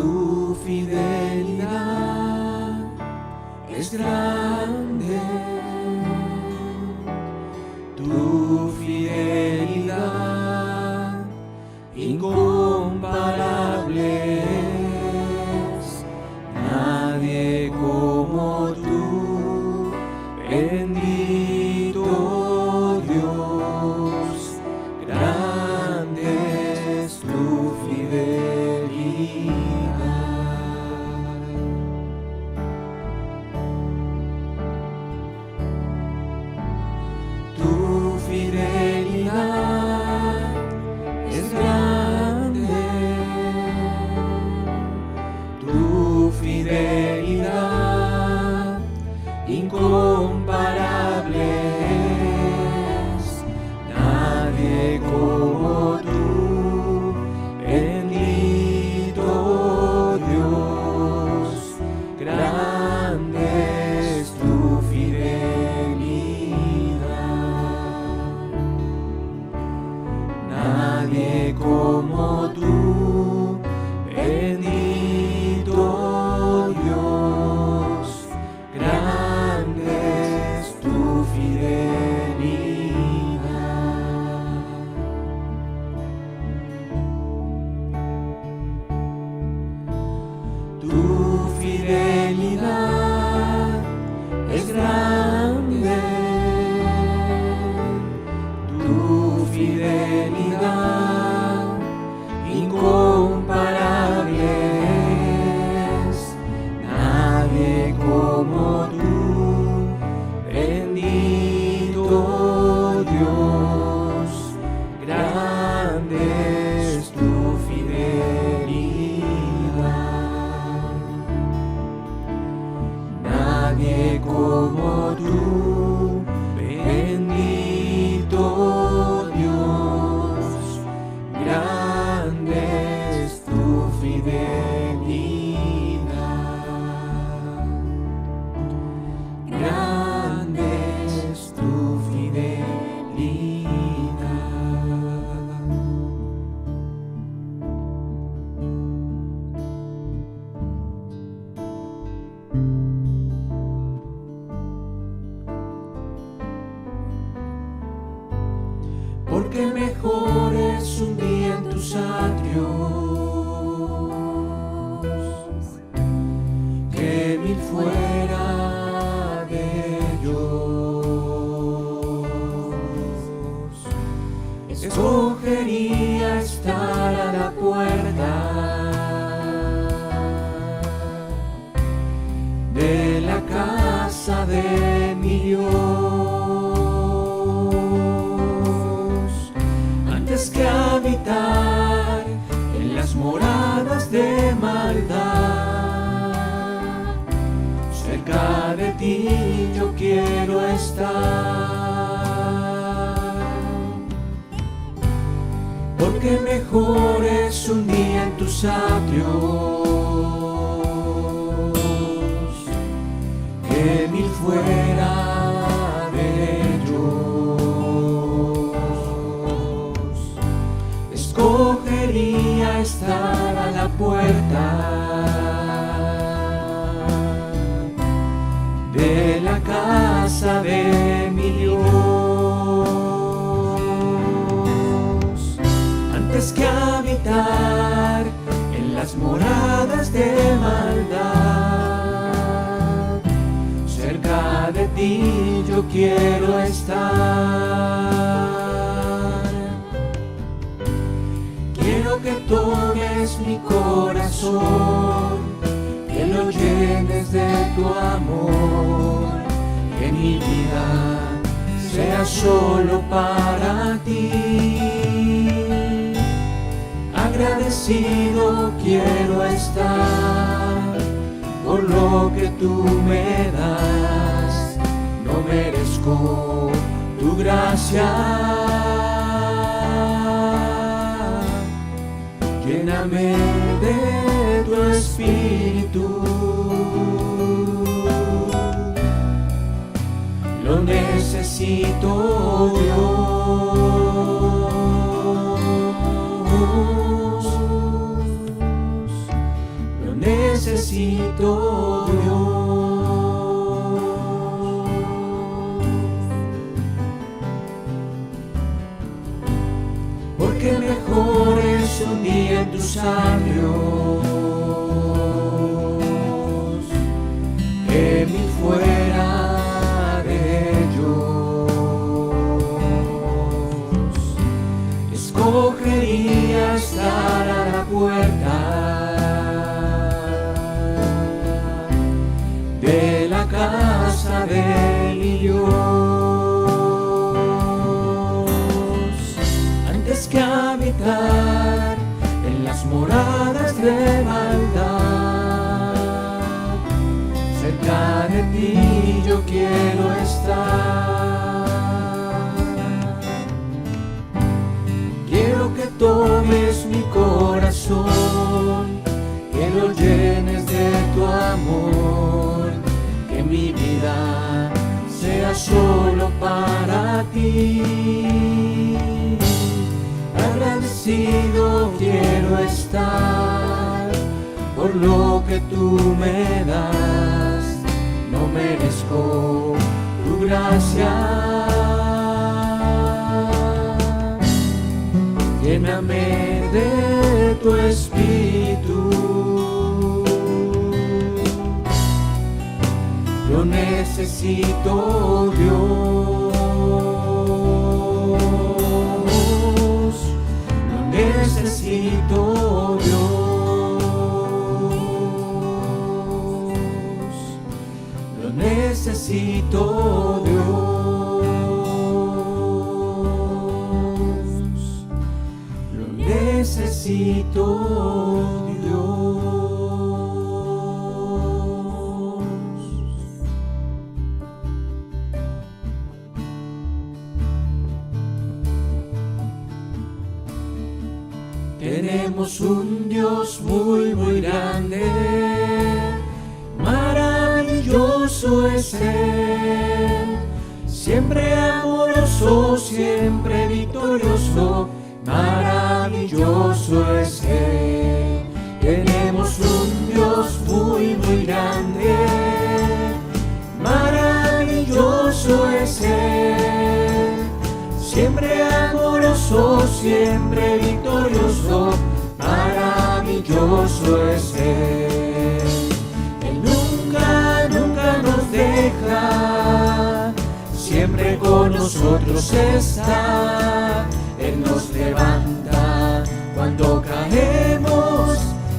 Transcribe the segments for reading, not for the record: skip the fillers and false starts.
Tu fidelidad es grande, tu fidelidad incomparable es, nadie como tú, bendito Dios, grande es tu fidelidad. Tu fidelidad es grande, tu fidelidad incomparable es, nadie como tú, bendito Dios, grande es tu fidelidad. Nadie como tú, bendito Dios, grande es tu fidelidad. Tu fidelidad es grande, tu fidelidad incomparable es, nadie como tú, bendito Dios, grande es tu fidelidad. Nadie como tú, bendito Dios, grande es tu fidelidad. Grande es tu fidelidad. Porque mejor es un día en tus atrios que 1000 fuera de ellos. Escogería estar a la puerta de la casa de mi Dios, antes que habitar en las moradas de maldad. Cerca de ti yo quiero estar, porque mejor es un día en tus atrios que 1000 fuera de ellos. Escogería estar a la puerta de la casa de mi Dios, antes que habitar en las moradas de maldad. Cerca de ti yo quiero estar. Quiero que tomes mi corazón, que lo llenes de tu amor, que mi vida sea solo para ti. Agradecido quiero estar por lo que tú me das. No merezco tu gracia. Lléname de tu espíritu. Lo necesito, Dios. necesito, Dios. Porque mejor es un día en tus atrios que mil fuera de ellos. Escogería estar a la puerta de la casa de mi Dios, antes que habitar en las moradas de maldad. Cerca de ti yo quiero estar. Quiero que tomes mi corazón, que lo llenes de tu amor, que mi vida sea solo para ti. Agradecido quiero estar por lo que tú me das. No merezco tu gracia. Lléname de tu espíritu. Lo necesito, Dios. Lo necesito, Dios. Lo necesito, Dios. Lo necesito, Dios. Tenemos un Dios muy, muy grande, maravilloso es Él, siempre amoroso, siempre victorioso, maravilloso es Él. Tenemos un Dios muy, muy grande, maravilloso es Él, siempre amoroso, siempre victorioso, maravilloso es Él. Él nunca, nunca nos deja, siempre con nosotros está. Él nos levanta cuando caemos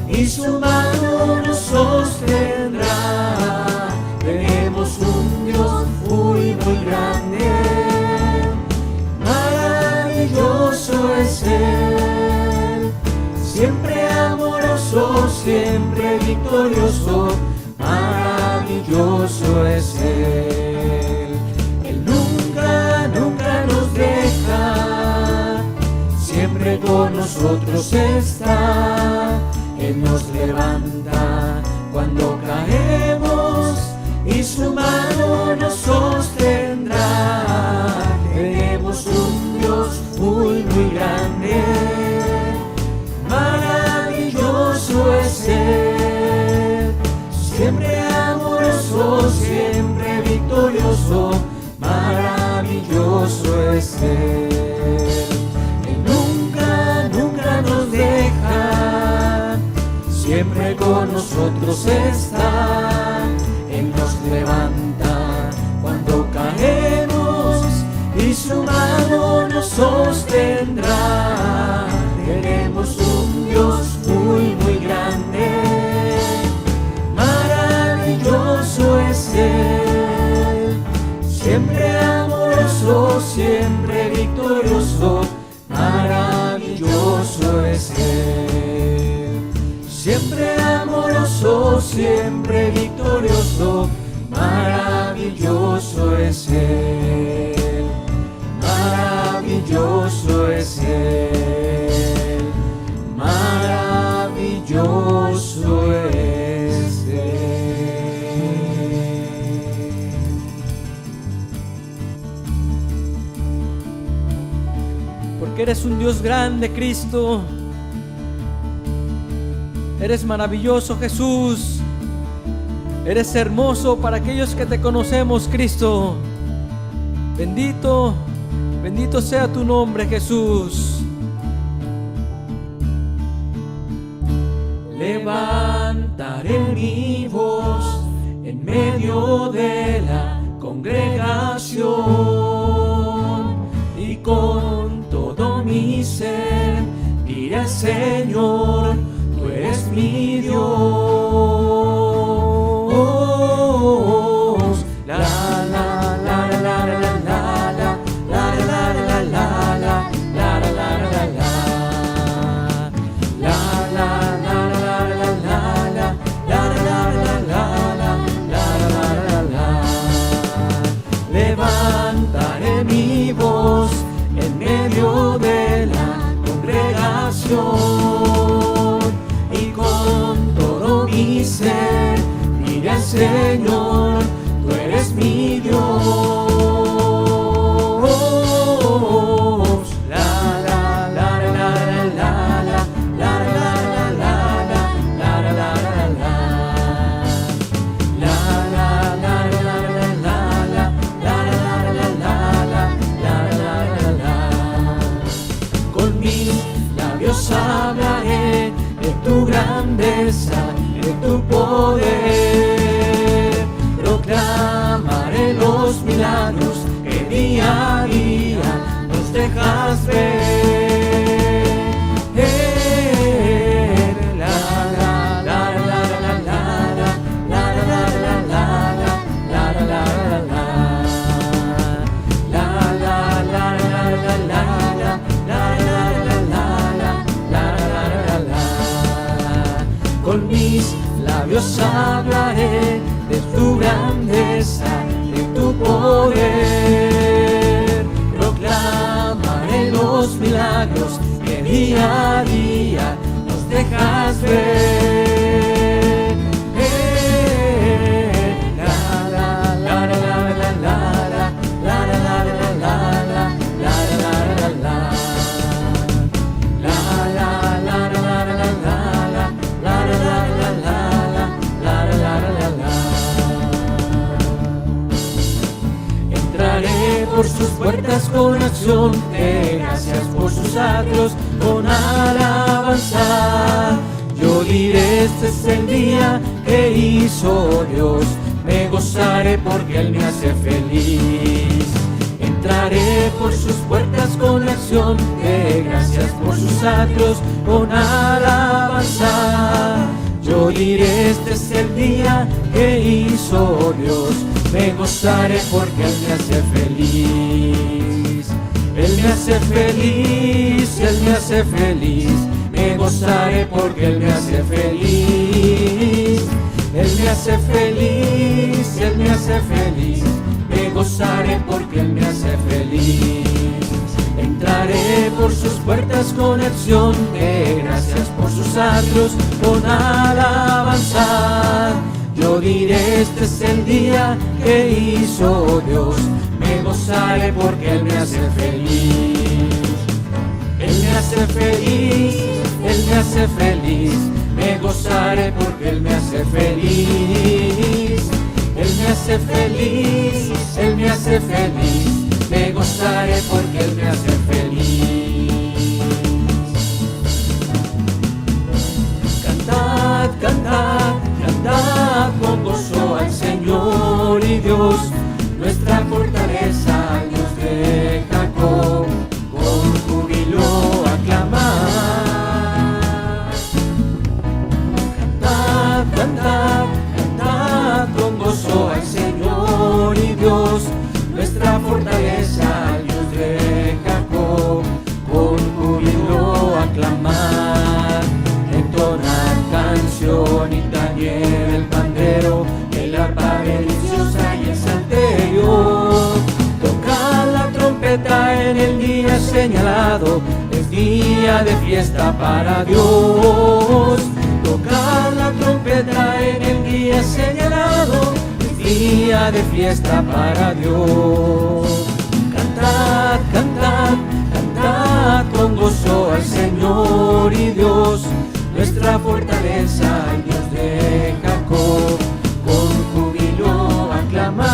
y su mano nos sostendrá. Tenemos un Dios muy, muy grande, maravilloso es Él, siempre amoroso, siempre victorioso, maravilloso es Él. Él nunca, nunca nos deja, siempre con nosotros está. Él nos levanta cuando caemos y su mano nos sostendrá. Tenemos un Dios muy, muy grande, maravilloso es Él, siempre amoroso, siempre victorioso, maravilloso es Él. Él nunca, nunca nos deja, siempre con nosotros está. Él nos levanta cuando caemos y su mano nos sostendrá. Tenemos un Dios muy, muy grande, maravilloso es Él, siempre amoroso, siempre victorioso, maravilloso es Él, siempre amoroso, siempre victorioso, maravilloso es Él, maravilloso es Él, maravilloso es Él. Porque eres un Dios grande, Cristo. Eres maravilloso, Jesús. Eres hermoso para aquellos que te conocemos, Cristo. Bendito, bendito sea tu nombre, Jesús. Levantaré mi voz en medio de la congregación y con todo mi ser diré al Señor, tú eres mi Dios. La la la la la la la la la la la la la la la la. Levantaré mi voz en medio de la congregación y con todo mi ser diré al Señor, tú eres mi Dios. Hablaré de tu grandeza, de tu poder, proclamaré los milagros que día a día nos dejas ver. Con mis labios hablaré de tu grandeza, de tu poder. Proclamaré los milagros que día a día nos dejas ver. Por sus puertas con acción de gracias, por sus atrios con alabanza. Yo diré, este es el día que hizo Dios, me gozaré porque Él me hace feliz. Entraré por sus puertas con acción de gracias, por sus atrios con alabanza. Yo diré, este es el día que hizo Dios, me gozaré porque Él me hace feliz. Él me hace feliz, Él me hace feliz. Me gozaré porque Él me hace feliz. Él me hace feliz, Él me hace feliz. Me gozaré porque Él me hace feliz. Entraré por sus puertas con acción de gracias, por sus atrios con alabanza. Yo diré, este es el día que hizo Dios, me gozaré porque Él me hace feliz. Él me hace feliz, Él me hace feliz, me gozaré porque Él me hace feliz. Él me hace feliz, Él me hace feliz, me gozaré porque Él me hace feliz. Cantad, cantad, cantad con gozo al Señor y Dios, nuestra fortaleza, Dios de Jacob, con júbilo aclamar. Cantad, cantad, cantad con gozo al Señor y Dios, nuestra fortaleza, Dios de Jacob, con júbilo aclamar. Entonar canción y tañer el pandero, el arpa deliciosa y el salterio. Tocar la trompeta en el día señalado, es día de fiesta para Dios. Tocar la trompeta en el día señalado, es día de fiesta para Dios. Cantad, cantad, cantad con gozo al Señor y Dios, nuestra nuestra fortaleza, el Dios de Jacob, con júbilo aclamar.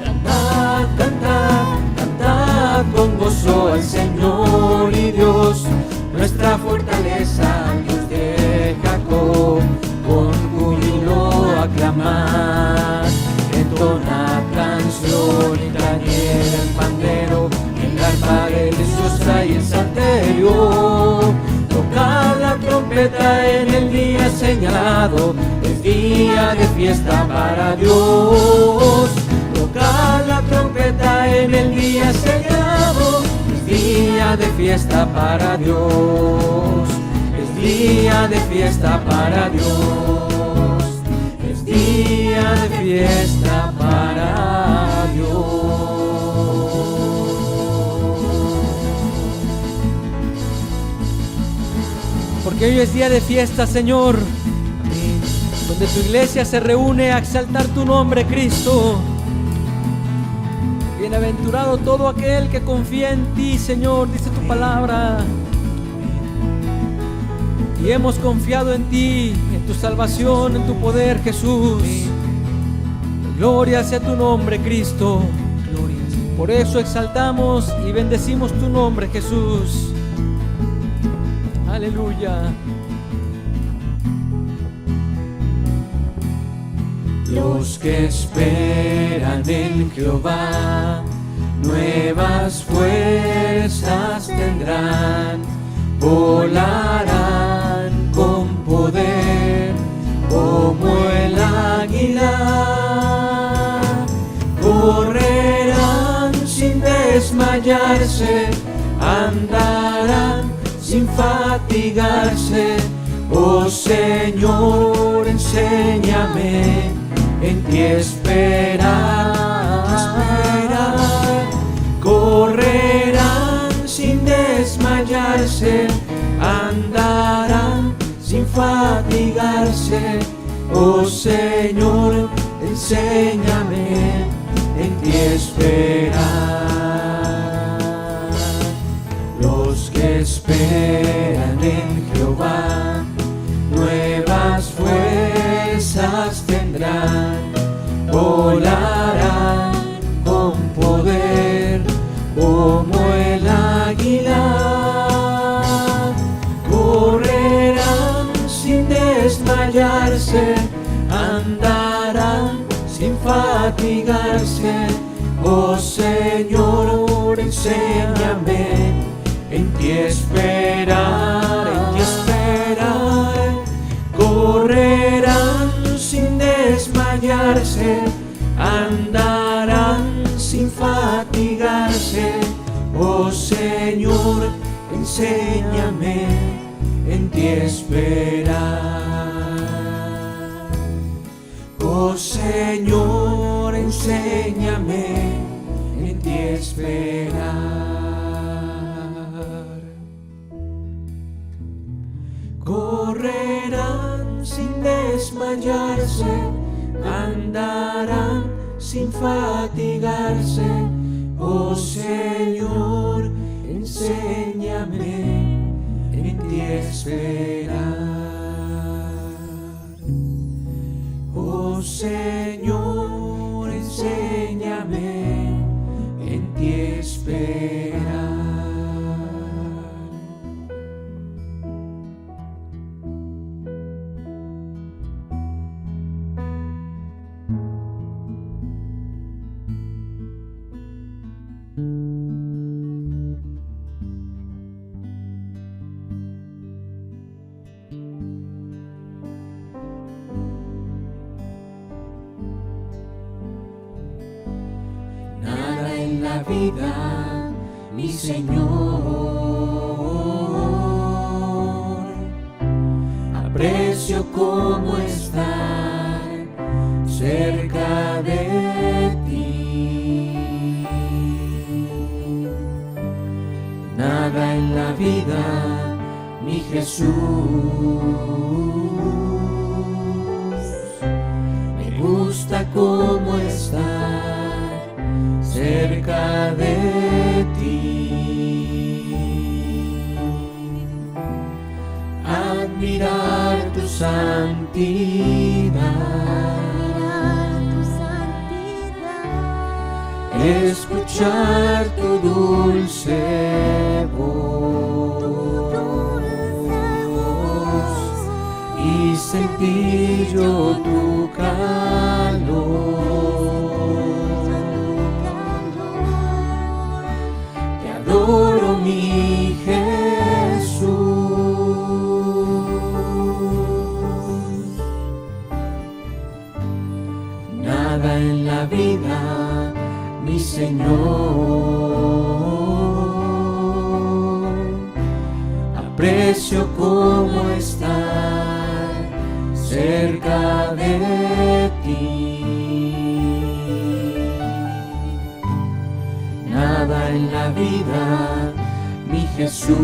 Cantad, cantad, cantad con gozo al Señor y Dios, nuestra fortaleza, el Dios de Jacob, con júbilo aclamar. Entona canción y tañer el pandero, el arpa deliciosa y el salterio. Toca la trompeta en el día señalado, es día de fiesta para Dios. Toca la trompeta en el día señalado, es día de fiesta para Dios. Es día de fiesta para Dios. Es día de fiesta para Dios. Porque hoy es día de fiesta, Señor, donde tu iglesia se reúne a exaltar tu nombre, Cristo. Bienaventurado todo aquel que confía en ti, Señor, dice tu palabra. Y hemos confiado en ti, en tu salvación, en tu poder, Jesús. Gloria sea tu nombre, Cristo. Por eso exaltamos y bendecimos tu nombre, Jesús. Aleluya. Los que esperan en Jehová, nuevas fuerzas tendrán, volarán con poder como el águila, correrán sin desmayarse, andarán sin fatigarse. Oh Señor, enséñame en ti esperar. Correrán sin desmayarse, andarán sin fatigarse. Oh Señor, enséñame en ti esperar. Los que esperan en Jehová, nuevas fuerzas tendrán, volarán con poder como el águila, correrán sin desmayarse, andarán sin fatigarse. Oh Señor, enséñame en ti esperar, en ti esperar. Correrán sin desmayarse, andarán sin fatigarse. Oh Señor, enséñame en ti esperar. Oh Señor, enséñame en ti esperar. Correrán sin desmayarse, andarán sin fatigarse. Oh Señor, enséñame en ti esperar. Oh Señor, enséñame en ti esperar. En la vida, mi Señor, aprecio cómo estar cerca de ti. Nada en la vida, mi Jesús, me gusta cómo estar cerca de ti. admirar tu santidad, escuchar tu dulce voz y sentir yo tu calor. Te adoro, mi Jesús. Nada en la vida, mi Señor, aprecio como estar cerca de ti. Nada en la vida, mi Jesús,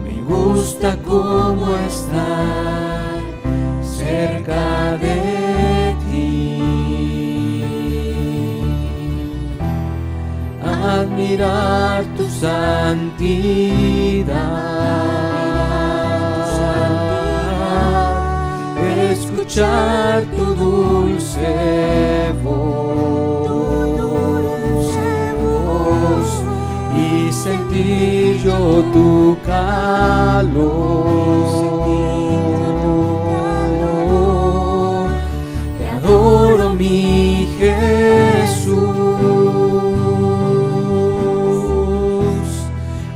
me gusta como estar cerca de ti. Admirar tu santidad, escuchar tu dulce voz y sentir yo tu calor. Te adoro, mi Jesús.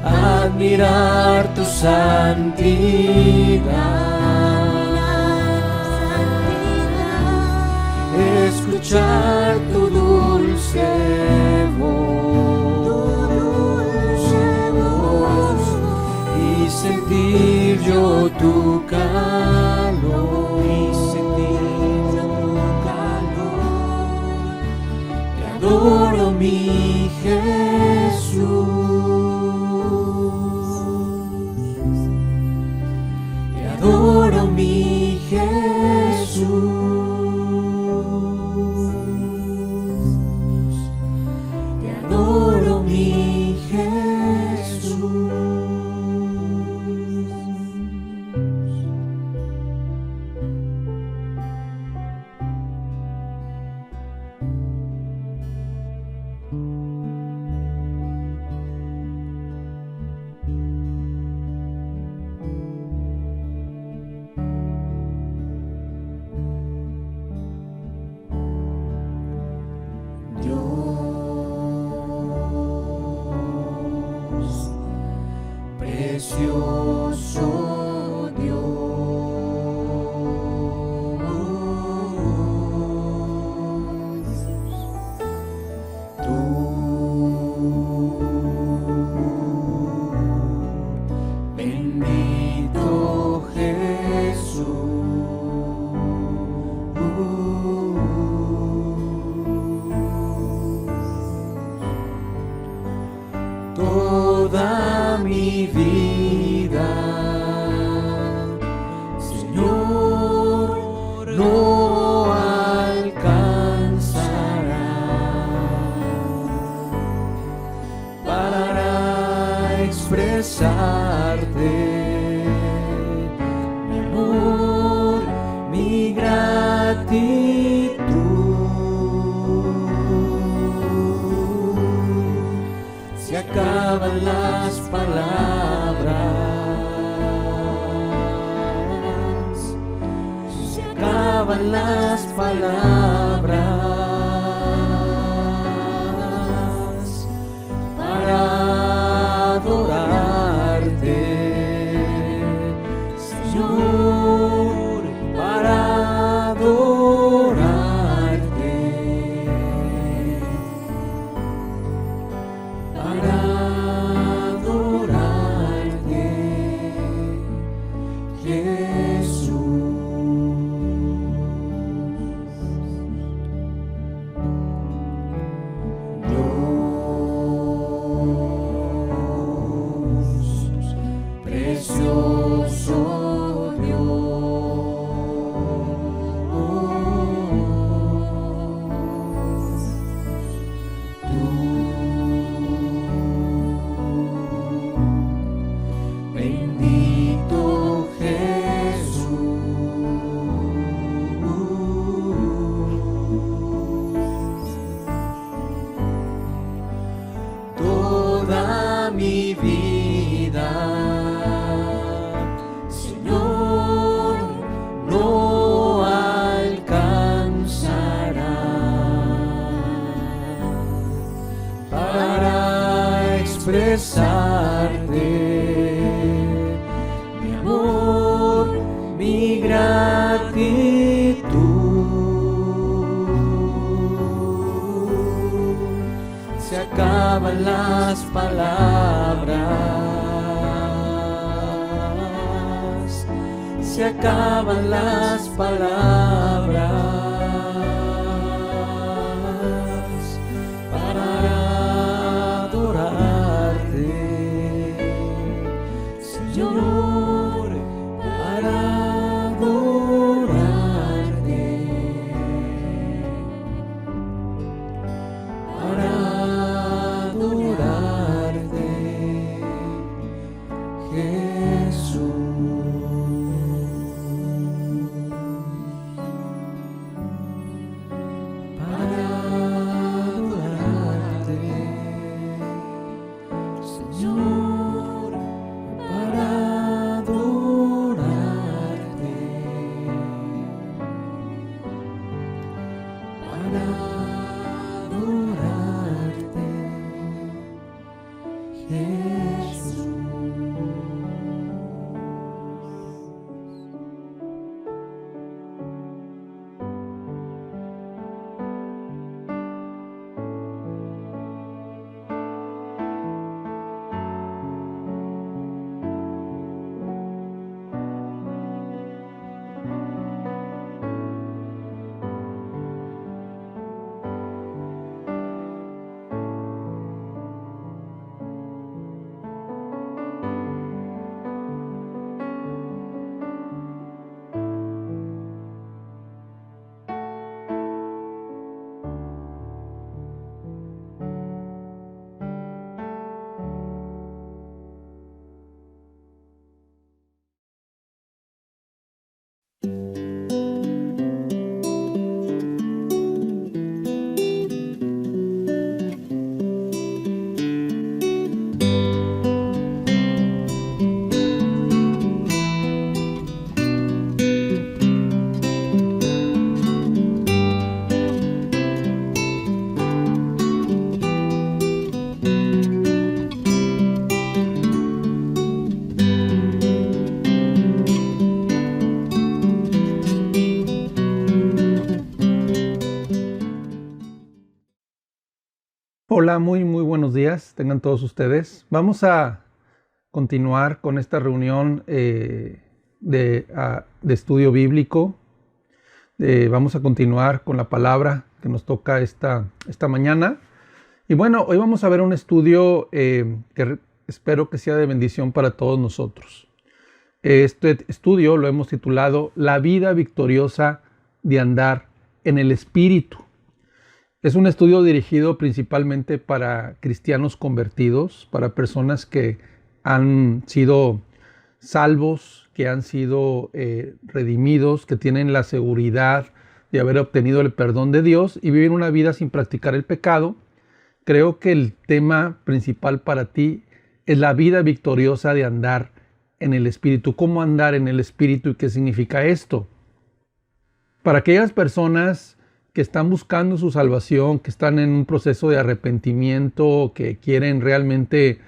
Admirar tu santidad, escuchar tu dulce voz y sentir yo tu calor. Te adoro, mi Jesús. Te adoro, mi Jesús. Te adoro, mi Jesús. Precioso Dios, tú bendito Jesús, toda mi vida, Señor, no alcanzará para expresarte mi amor, mi gratitud. Se acaban las palabras, se acaban las palabras para adorarte, Señor, para adorarte, para adorarte, Jesús. expresarte mi amor, mi gratitud. Se acaban las palabras, se acaban las palabras para adorarte, Señor, para adorarte, para adorarte, Jesús. Hola, muy buenos días, tengan todos ustedes. Vamos a continuar con esta reunión de estudio bíblico. Vamos a continuar con la palabra que nos toca esta mañana. Y bueno, hoy vamos a ver un estudio que espero que sea de bendición para todos nosotros. Este estudio lo hemos titulado La vida victoriosa de andar en el Espíritu. Es un estudio dirigido principalmente para cristianos convertidos, para personas que han sido salvos, que han sido redimidos, que tienen la seguridad de haber obtenido el perdón de Dios y viven una vida sin practicar el pecado. Creo que el tema principal para ti es la vida victoriosa de andar en el Espíritu. ¿Cómo andar en el Espíritu y qué significa esto? Para aquellas personas que están buscando su salvación, que están en un proceso de arrepentimiento, que quieren realmente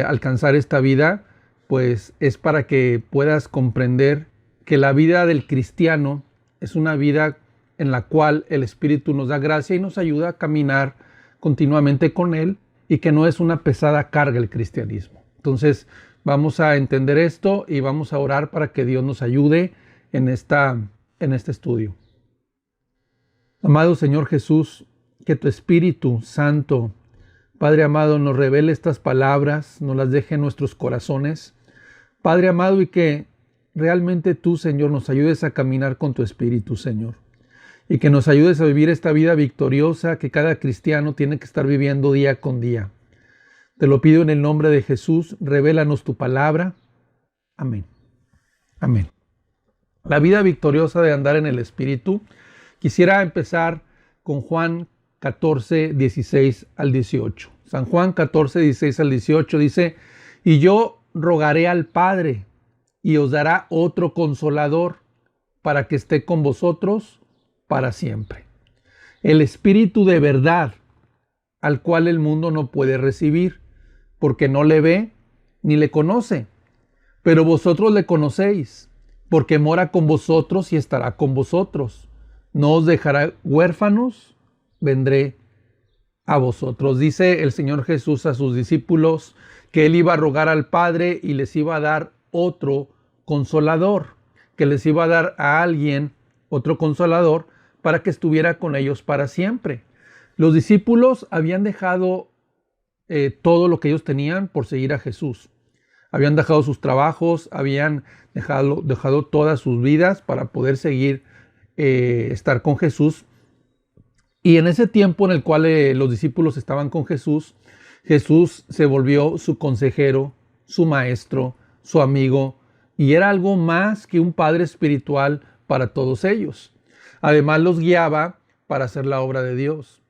alcanzar esta vida, pues es para que puedas comprender que la vida del cristiano es una vida en la cual el Espíritu nos da gracia y nos ayuda a caminar continuamente con Él y que no es una pesada carga el cristianismo. Entonces vamos a entender esto y vamos a orar para que Dios nos ayude en este estudio. Amado Señor Jesús, que tu Espíritu Santo, Padre amado, nos revele estas palabras, nos las deje en nuestros corazones. Padre amado, y que realmente tú, Señor, nos ayudes a caminar con tu Espíritu, Señor. Y que nos ayudes a vivir esta vida victoriosa que cada cristiano tiene que estar viviendo día con día. Te lo pido en el nombre de Jesús, revélanos tu palabra. Amén. Amén. La vida victoriosa de andar en el Espíritu. Quisiera empezar con Juan 14, 16 al 18. San Juan 14, 16 al 18 dice: y yo rogaré al Padre y os dará otro consolador para que esté con vosotros para siempre. El Espíritu de verdad, al cual el mundo no puede recibir, porque no le ve ni le conoce. Pero vosotros le conocéis, porque mora con vosotros y estará con vosotros. No os dejará huérfanos, vendré a vosotros. Dice el Señor Jesús a sus discípulos que Él iba a rogar al Padre y les iba a dar otro consolador, que les iba a dar a alguien, otro consolador, para que estuviera con ellos para siempre. Los discípulos habían dejado todo lo que ellos tenían por seguir a Jesús. Habían dejado sus trabajos, habían dejado todas sus vidas para poder seguir estar con Jesús. Y en ese tiempo en el cual los discípulos estaban con Jesús, Jesús se volvió su consejero, su maestro, su amigo, y era algo más que un padre espiritual para todos ellos. Además los guiaba para hacer la obra de Dios.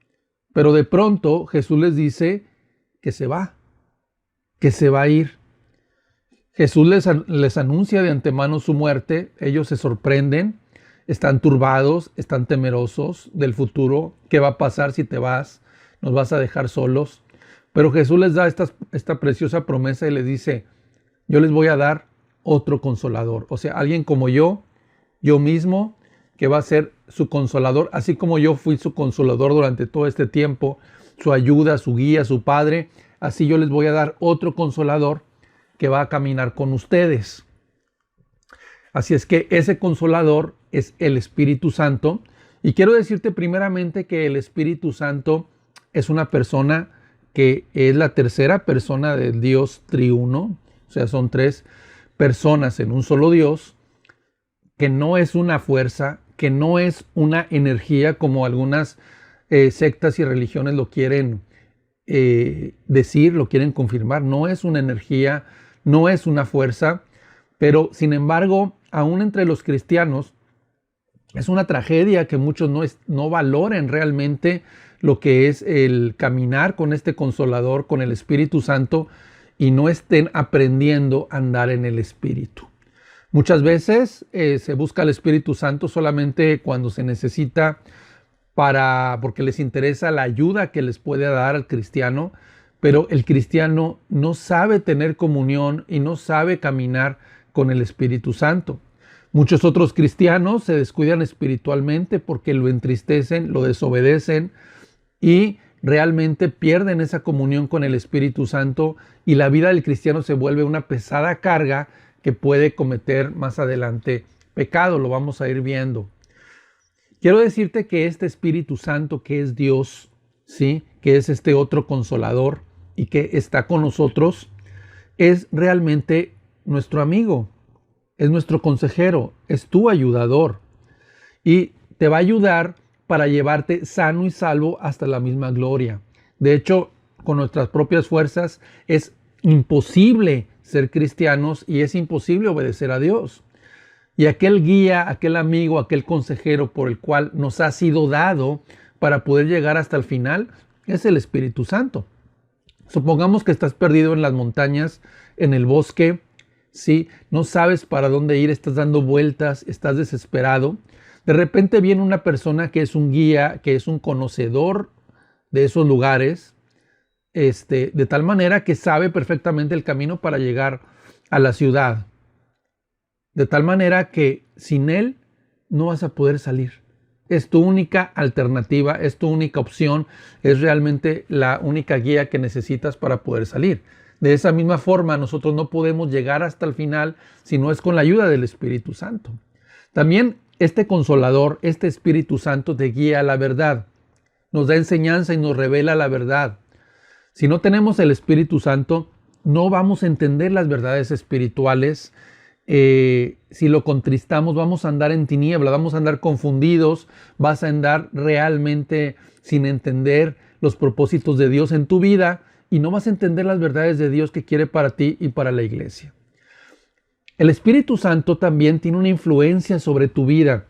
Pero de pronto Jesús les dice que se va a ir. Jesús les anuncia de antemano su muerte. Ellos se sorprenden, están turbados, están temerosos del futuro. ¿Qué va a pasar si te vas? ¿Nos vas a dejar solos? Pero Jesús les da esta preciosa promesa y les dice, yo les voy a dar otro consolador. O sea, alguien como yo mismo, que va a ser su consolador, así como yo fui su consolador durante todo este tiempo, su ayuda, su guía, su padre, así yo les voy a dar otro consolador que va a caminar con ustedes. Así es que ese consolador es el Espíritu Santo. Y quiero decirte primeramente que el Espíritu Santo es una persona que es la tercera persona del Dios triuno. O sea, son tres personas en un solo Dios, que no es una fuerza, que no es una energía como algunas sectas y religiones lo quieren decir, lo quieren confirmar. No es una energía, no es una fuerza, pero sin embargo, aún entre los cristianos, es una tragedia que muchos no valoren realmente lo que es el caminar con este consolador, con el Espíritu Santo, y no estén aprendiendo a andar en el Espíritu. Muchas veces se busca el Espíritu Santo solamente cuando se necesita porque les interesa la ayuda que les puede dar al cristiano, pero el cristiano no sabe tener comunión y no sabe caminar con el Espíritu Santo. Muchos otros cristianos se descuidan espiritualmente porque lo entristecen, lo desobedecen y realmente pierden esa comunión con el Espíritu Santo, y la vida del cristiano se vuelve una pesada carga que puede cometer más adelante pecado. Lo vamos a ir viendo. Quiero decirte que este Espíritu Santo, que es Dios, ¿sí?, que es este otro consolador y que está con nosotros, es realmente nuestro amigo, es nuestro consejero, es tu ayudador, y te va a ayudar para llevarte sano y salvo hasta la misma gloria. De hecho, con nuestras propias fuerzas es imposible ser cristianos y es imposible obedecer a Dios. Y aquel guía, aquel amigo, aquel consejero por el cual nos ha sido dado para poder llegar hasta el final es el Espíritu Santo. Supongamos que estás perdido en las montañas, en el bosque, ¿sí? No sabes para dónde ir, estás dando vueltas, estás desesperado. De repente viene una persona que es un guía, que es un conocedor de esos lugares, de tal manera que sabe perfectamente el camino para llegar a la ciudad. De tal manera que sin él no vas a poder salir. Es tu única alternativa, es tu única opción, es realmente la única guía que necesitas para poder salir. De esa misma forma, nosotros no podemos llegar hasta el final si no es con la ayuda del Espíritu Santo. También este consolador, este Espíritu Santo te guía a la verdad, nos da enseñanza y nos revela la verdad. Si no tenemos el Espíritu Santo, no vamos a entender las verdades espirituales. Si lo contristamos, vamos a andar en tiniebla, vamos a andar confundidos, vas a andar realmente sin entender los propósitos de Dios en tu vida y no vas a entender las verdades de Dios que quiere para ti y para la iglesia. El Espíritu Santo también tiene una influencia sobre tu vida.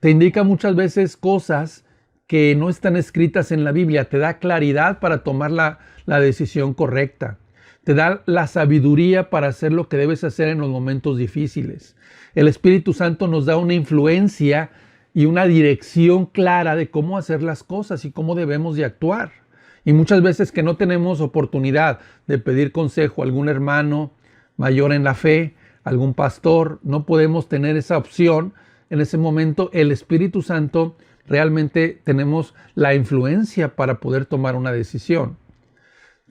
Te indica muchas veces cosas que no están escritas en la Biblia, te da claridad para tomar la decisión correcta. Te da la sabiduría para hacer lo que debes hacer en los momentos difíciles. El Espíritu Santo nos da una influencia y una dirección clara de cómo hacer las cosas y cómo debemos de actuar. Y muchas veces que no tenemos oportunidad de pedir consejo a algún hermano mayor en la fe, algún pastor, no podemos tener esa opción. En ese momento el Espíritu Santo realmente tenemos la influencia para poder tomar una decisión.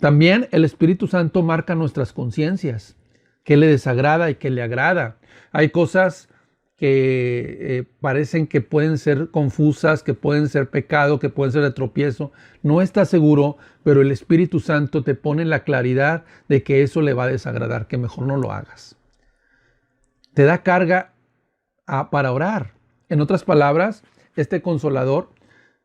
También el Espíritu Santo marca nuestras conciencias, qué le desagrada y qué le agrada. Hay cosas que parecen que pueden ser confusas, que pueden ser pecado, que pueden ser de tropiezo. No estás seguro, pero el Espíritu Santo te pone la claridad de que eso le va a desagradar, que mejor no lo hagas. Te da carga para orar. En otras palabras, este Consolador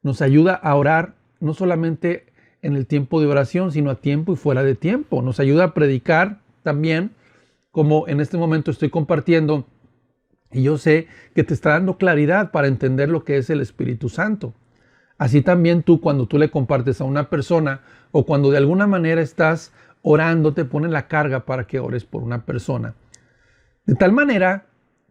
nos ayuda a orar no solamente en el tiempo de oración, sino a tiempo y fuera de tiempo. Nos ayuda a predicar también, como en este momento estoy compartiendo, y yo sé que te está dando claridad para entender lo que es el Espíritu Santo. Así también tú, cuando tú le compartes a una persona o cuando de alguna manera estás orando, te pone la carga para que ores por una persona. De tal manera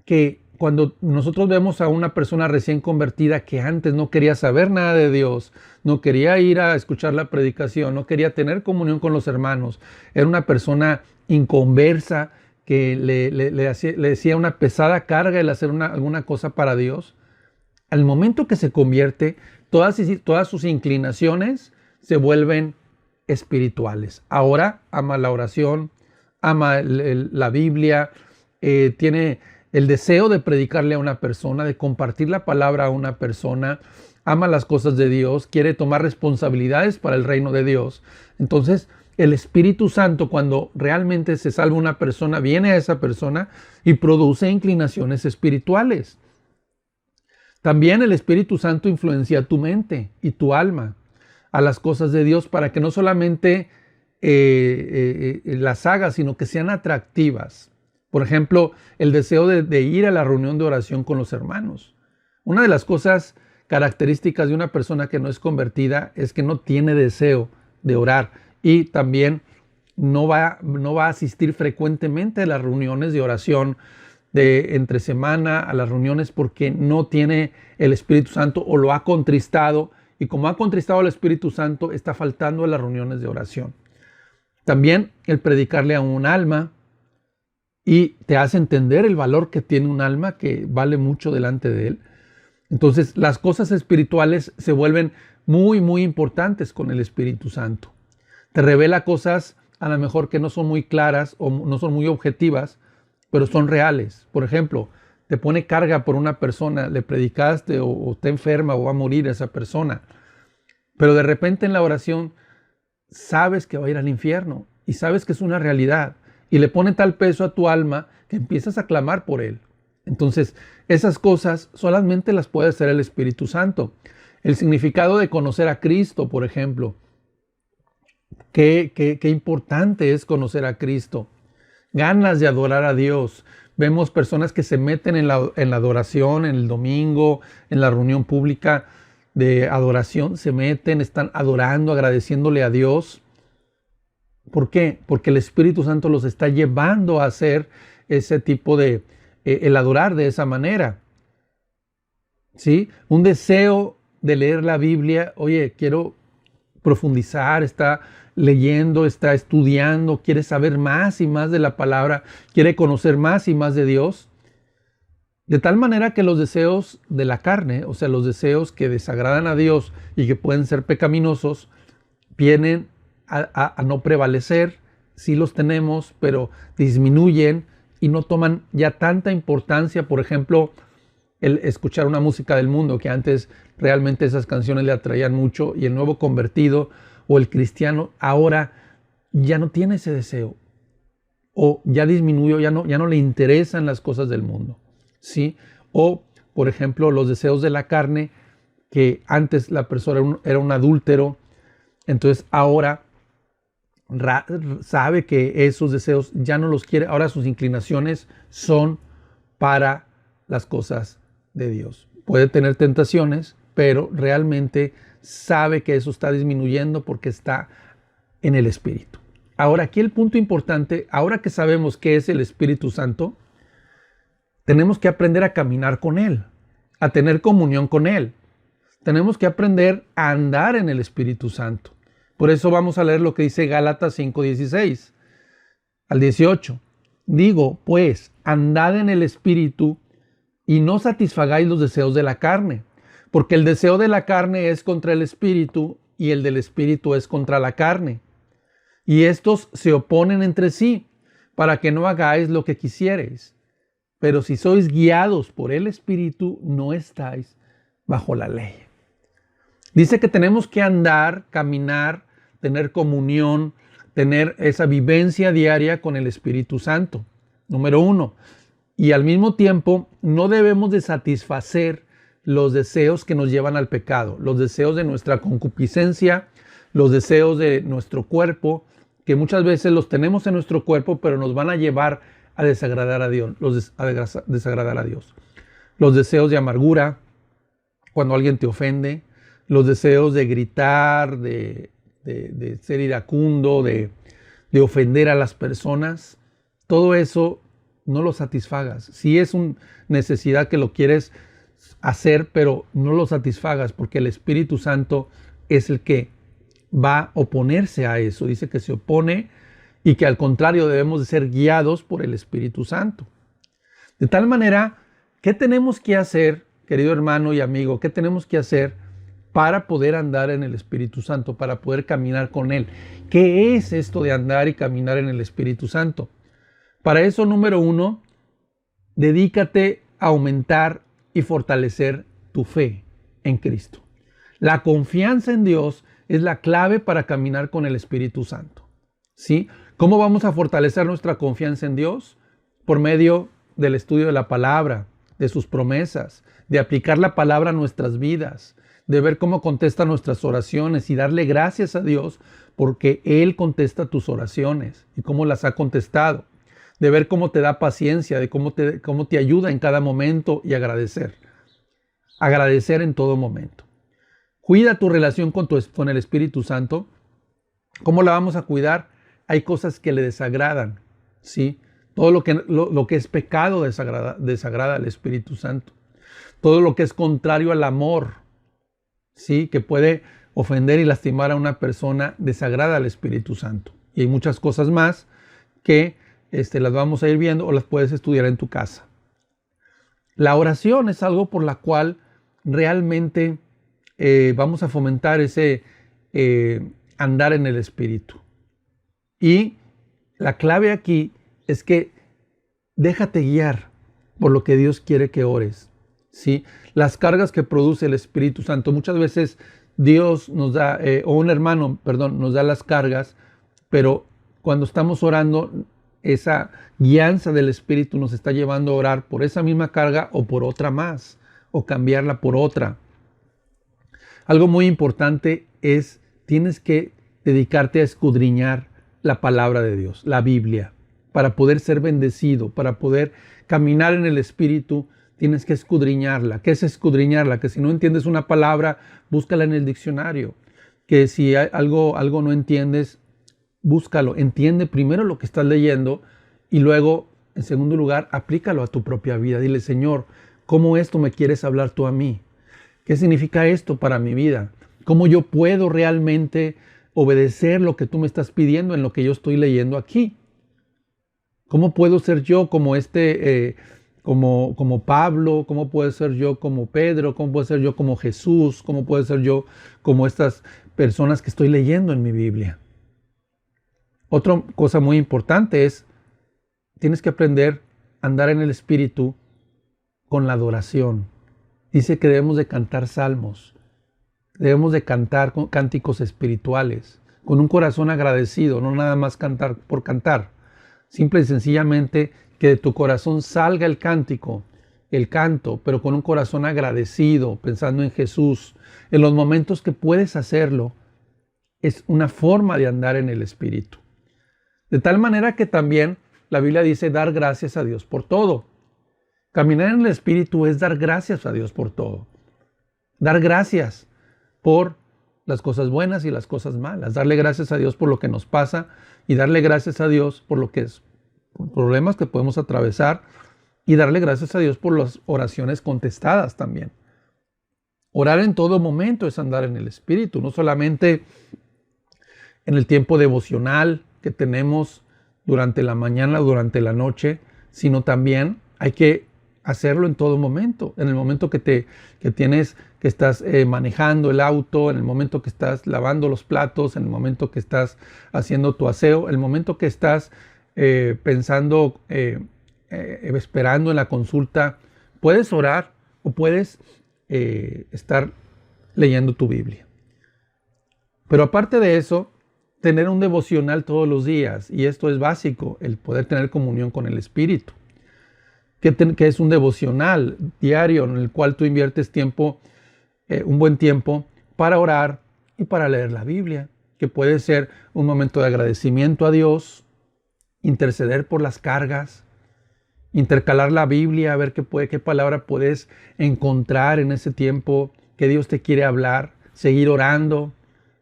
que cuando nosotros vemos a una persona recién convertida que antes no quería saber nada de Dios, no quería ir a escuchar la predicación, no quería tener comunión con los hermanos, era una persona inconversa que le decía una pesada carga el hacer alguna cosa para Dios, al momento que se convierte, todas sus inclinaciones se vuelven espirituales. Ahora ama la oración, ama la Biblia, tiene el deseo de predicarle a una persona, de compartir la palabra a una persona, ama las cosas de Dios, quiere tomar responsabilidades para el reino de Dios. Entonces, el Espíritu Santo, cuando realmente se salva una persona, viene a esa persona y produce inclinaciones espirituales. También el Espíritu Santo influencia tu mente y tu alma a las cosas de Dios para que no solamente las hagas, sino que sean atractivas. Por ejemplo, el deseo de ir a la reunión de oración con los hermanos. Una de las cosas características de una persona que no es convertida es que no tiene deseo de orar. Y también no va a asistir frecuentemente a las reuniones de oración de entre semana, a las reuniones porque no tiene el Espíritu Santo o lo ha contristado. Y como ha contristado al Espíritu Santo, está faltando a las reuniones de oración. También el predicarle a un alma y te hace entender el valor que tiene un alma, que vale mucho delante de él. Entonces, las cosas espirituales se vuelven muy, muy importantes con el Espíritu Santo. Te revela cosas a lo mejor que no son muy claras o no son muy objetivas, pero son reales. Por ejemplo, te pone carga por una persona, le predicaste o está enferma o va a morir esa persona. Pero de repente en la oración sabes que va a ir al infierno y sabes que es una realidad y le pone tal peso a tu alma que empiezas a clamar por él. Entonces, esas cosas solamente las puede hacer el Espíritu Santo. El significado de conocer a Cristo, por ejemplo. Qué importante es conocer a Cristo. Ganas de adorar a Dios. Vemos personas que se meten en la adoración, en el domingo, en la reunión pública de adoración, se meten, están adorando, agradeciéndole a Dios. ¿Por qué? Porque el Espíritu Santo los está llevando a hacer ese tipo de, el adorar de esa manera. ¿Sí? Un deseo de leer la Biblia, oye, quiero profundizar, está leyendo, está estudiando, quiere saber más y más de la palabra, quiere conocer más y más de Dios. De tal manera que los deseos de la carne, o sea, los deseos que desagradan a Dios y que pueden ser pecaminosos, vienen a no prevalecer. Sí los tenemos, pero disminuyen y no toman ya tanta importancia. Por ejemplo, el escuchar una música del mundo, que antes realmente esas canciones le atraían mucho, y el nuevo convertido o el cristiano ahora ya no tiene ese deseo, o ya disminuyó, ya no le interesan las cosas del mundo, ¿sí? O, por ejemplo, los deseos de la carne, que antes la persona era un adúltero, entonces ahora sabe que esos deseos ya no los quiere, ahora sus inclinaciones son para las cosas de Dios. Puede tener tentaciones, pero realmente sabe que eso está disminuyendo porque está en el Espíritu. Ahora, aquí el punto importante, ahora que sabemos qué es el Espíritu Santo, tenemos que aprender a caminar con Él, a tener comunión con Él. Tenemos que aprender a andar en el Espíritu Santo. Por eso vamos a leer lo que dice Gálatas 5:16 al 18. Digo, pues, andad en el Espíritu y no satisfagáis los deseos de la carne, porque el deseo de la carne es contra el Espíritu y el del Espíritu es contra la carne. Y estos se oponen entre sí, para que no hagáis lo que quisiereis. Pero si sois guiados por el Espíritu, no estáis bajo la ley. Dice que tenemos que andar, caminar, tener comunión, tener esa vivencia diaria con el Espíritu Santo. Número 1. Y al mismo tiempo, no debemos de satisfacer los deseos que nos llevan al pecado, los deseos de nuestra concupiscencia, los deseos de nuestro cuerpo, que muchas veces los tenemos en nuestro cuerpo, pero nos van a llevar a desagradar a Dios, desagradar a Dios. Los deseos de amargura, cuando alguien te ofende, los deseos de gritar, de ser iracundo, de ofender a las personas, todo eso no lo satisfagas. Si es una necesidad que lo quieres hacer, pero no lo satisfagas, porque el Espíritu Santo es el que va a oponerse a eso. Dice que se opone y que al contrario debemos de ser guiados por el Espíritu Santo. De tal manera, ¿qué tenemos que hacer, querido hermano y amigo? ¿Qué tenemos que hacer para poder andar en el Espíritu Santo, para poder caminar con Él? ¿Qué es esto de andar y caminar en el Espíritu Santo? Para eso, número 1, dedícate a aumentar y fortalecer tu fe en Cristo. La confianza en Dios es la clave para caminar con el Espíritu Santo. ¿Sí? ¿Cómo vamos a fortalecer nuestra confianza en Dios? Por medio del estudio de la palabra, de sus promesas, de aplicar la palabra a nuestras vidas, de ver cómo contesta nuestras oraciones y darle gracias a Dios porque Él contesta tus oraciones y cómo las ha contestado, de ver cómo te da paciencia, de cómo te ayuda en cada momento y agradecer en todo momento. Cuida tu relación con el Espíritu Santo. ¿Cómo la vamos a cuidar? Hay cosas que le desagradan, ¿sí? Todo lo que es pecado desagrada al Espíritu Santo. Todo lo que es contrario al amor, ¿sí? Que puede ofender y lastimar a una persona, desagrada al Espíritu Santo. Y hay muchas cosas más que las vamos a ir viendo o las puedes estudiar en tu casa. La oración es algo por la cual realmente vamos a fomentar ese andar en el Espíritu. Y la clave aquí es que déjate guiar por lo que Dios quiere que ores, ¿sí? Las cargas que produce el Espíritu Santo. Muchas veces Dios nos da, o un hermano, nos da las cargas, pero cuando estamos orando, esa guianza del Espíritu nos está llevando a orar por esa misma carga o por otra más, o cambiarla por otra. Algo muy importante es, tienes que dedicarte a escudriñar la palabra de Dios, la Biblia, para poder ser bendecido, para poder caminar en el Espíritu, tienes que escudriñarla. ¿Qué es escudriñarla? Que si no entiendes una palabra, búscala en el diccionario. Que si algo no entiendes, búscalo. Entiende primero lo que estás leyendo y luego, en segundo lugar, aplícalo a tu propia vida. Dile, Señor, ¿cómo esto me quieres hablar tú a mí? ¿Qué significa esto para mi vida? ¿Cómo yo puedo realmente obedecer lo que tú me estás pidiendo en lo que yo estoy leyendo aquí? ¿Cómo puedo ser yo como como Pablo? ¿Cómo puedo ser yo como Pedro? ¿Cómo puedo ser yo como Jesús? ¿Cómo puedo ser yo como estas personas que estoy leyendo en mi Biblia? Otra cosa muy importante es, tienes que aprender a andar en el Espíritu con la adoración. Dice que debemos de cantar salmos, debemos de cantar cánticos espirituales, con un corazón agradecido, no nada más cantar por cantar. Simple y sencillamente que de tu corazón salga el cántico, el canto, pero con un corazón agradecido, pensando en Jesús. En los momentos que puedes hacerlo, es una forma de andar en el Espíritu. De tal manera que también la Biblia dice dar gracias a Dios por todo. Caminar en el Espíritu es dar gracias a Dios por todo. Dar gracias por las cosas buenas y las cosas malas. Darle gracias a Dios por lo que nos pasa y darle gracias a Dios por lo que es, por problemas que podemos atravesar, y darle gracias a Dios por las oraciones contestadas también. Orar en todo momento es andar en el Espíritu, no solamente en el tiempo devocional que tenemos durante la mañana, durante la noche, sino también hay que hacerlo en todo momento. En el momento que estás manejando el auto, en el momento que estás lavando los platos, en el momento que estás haciendo tu aseo, en el momento que estás pensando, esperando en la consulta, puedes orar o puedes estar leyendo tu Biblia. Pero aparte de eso, tener un devocional todos los días, y esto es básico, el poder tener comunión con el Espíritu, que es un devocional diario en el cual tú inviertes tiempo, un buen tiempo, para orar y para leer la Biblia, que puede ser un momento de agradecimiento a Dios, interceder por las cargas, intercalar la Biblia, a ver qué palabra puedes encontrar en ese tiempo que Dios te quiere hablar, seguir orando,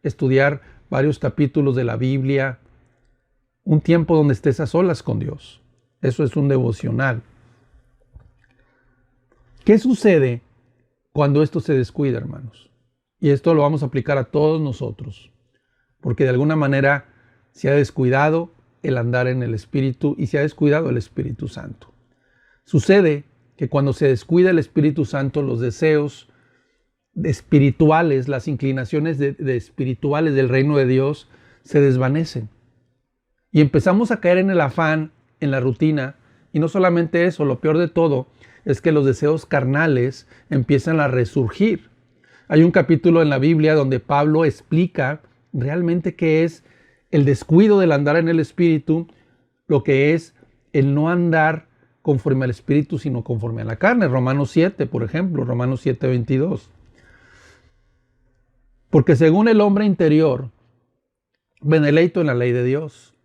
estudiar varios capítulos de la Biblia, un tiempo donde estés a solas con Dios. Eso es un devocional. ¿Qué sucede cuando esto se descuida, hermanos? Y esto lo vamos a aplicar a todos nosotros, porque de alguna manera se ha descuidado el andar en el Espíritu y se ha descuidado el Espíritu Santo. Sucede que cuando se descuida el Espíritu Santo, los deseos espirituales, las inclinaciones de espirituales del reino de Dios se desvanecen. Y empezamos a caer en el afán, en la rutina. Y no solamente eso, lo peor de todo es que los deseos carnales empiezan a resurgir. Hay un capítulo en la Biblia donde Pablo explica realmente qué es el descuido del andar en el Espíritu, lo que es el no andar conforme al Espíritu, sino conforme a la carne. Romanos 7, por ejemplo, Romanos 7:22. Porque según el hombre interior, me deleito en la ley de Dios,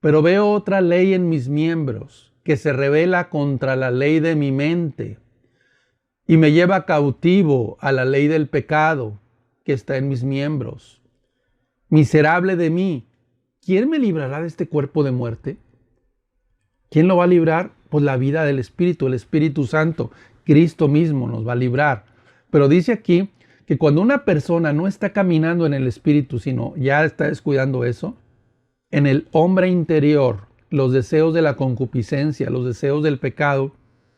pero veo otra ley en mis miembros que se rebela contra la ley de mi mente y me lleva cautivo a la ley del pecado que está en mis miembros. Miserable de mí, ¿quién me librará de este cuerpo de muerte? ¿Quién lo va a librar? Pues la vida del Espíritu, el Espíritu Santo, Cristo mismo nos va a librar. Pero dice aquí que cuando una persona no está caminando en el Espíritu, sino ya está descuidando eso, en el hombre interior, los deseos de la concupiscencia, los deseos del pecado,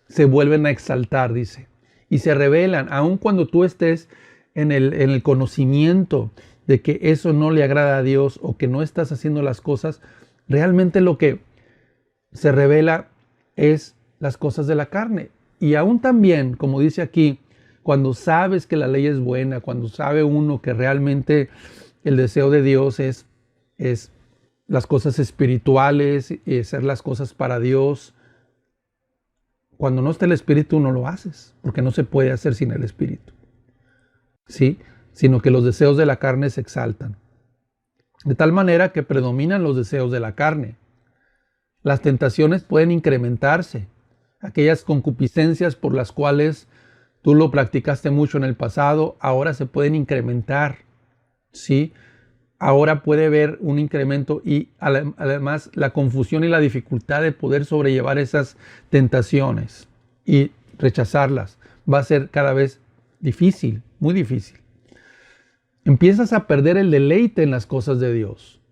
se vuelven a exaltar, dice, y se revelan, aun cuando tú estés en el conocimiento de que eso no le agrada a Dios o que no estás haciendo las cosas, realmente lo que se revela es las cosas de la carne. Y aún también, como dice aquí, cuando sabes que la ley es buena, cuando sabe uno que realmente el deseo de Dios es las cosas espirituales y hacer las cosas para Dios, cuando no está el Espíritu no lo haces, porque no se puede hacer sin el Espíritu, ¿sí? Sino que los deseos de la carne se exaltan. De tal manera que predominan los deseos de la carne. Las tentaciones pueden incrementarse. Aquellas concupiscencias por las cuales tú lo practicaste mucho en el pasado, ahora se pueden incrementar, ¿sí? Ahora puede haber un incremento y además la confusión y la dificultad de poder sobrellevar esas tentaciones y rechazarlas va a ser cada vez difícil, muy difícil. Empiezas a perder el deleite en las cosas de Dios.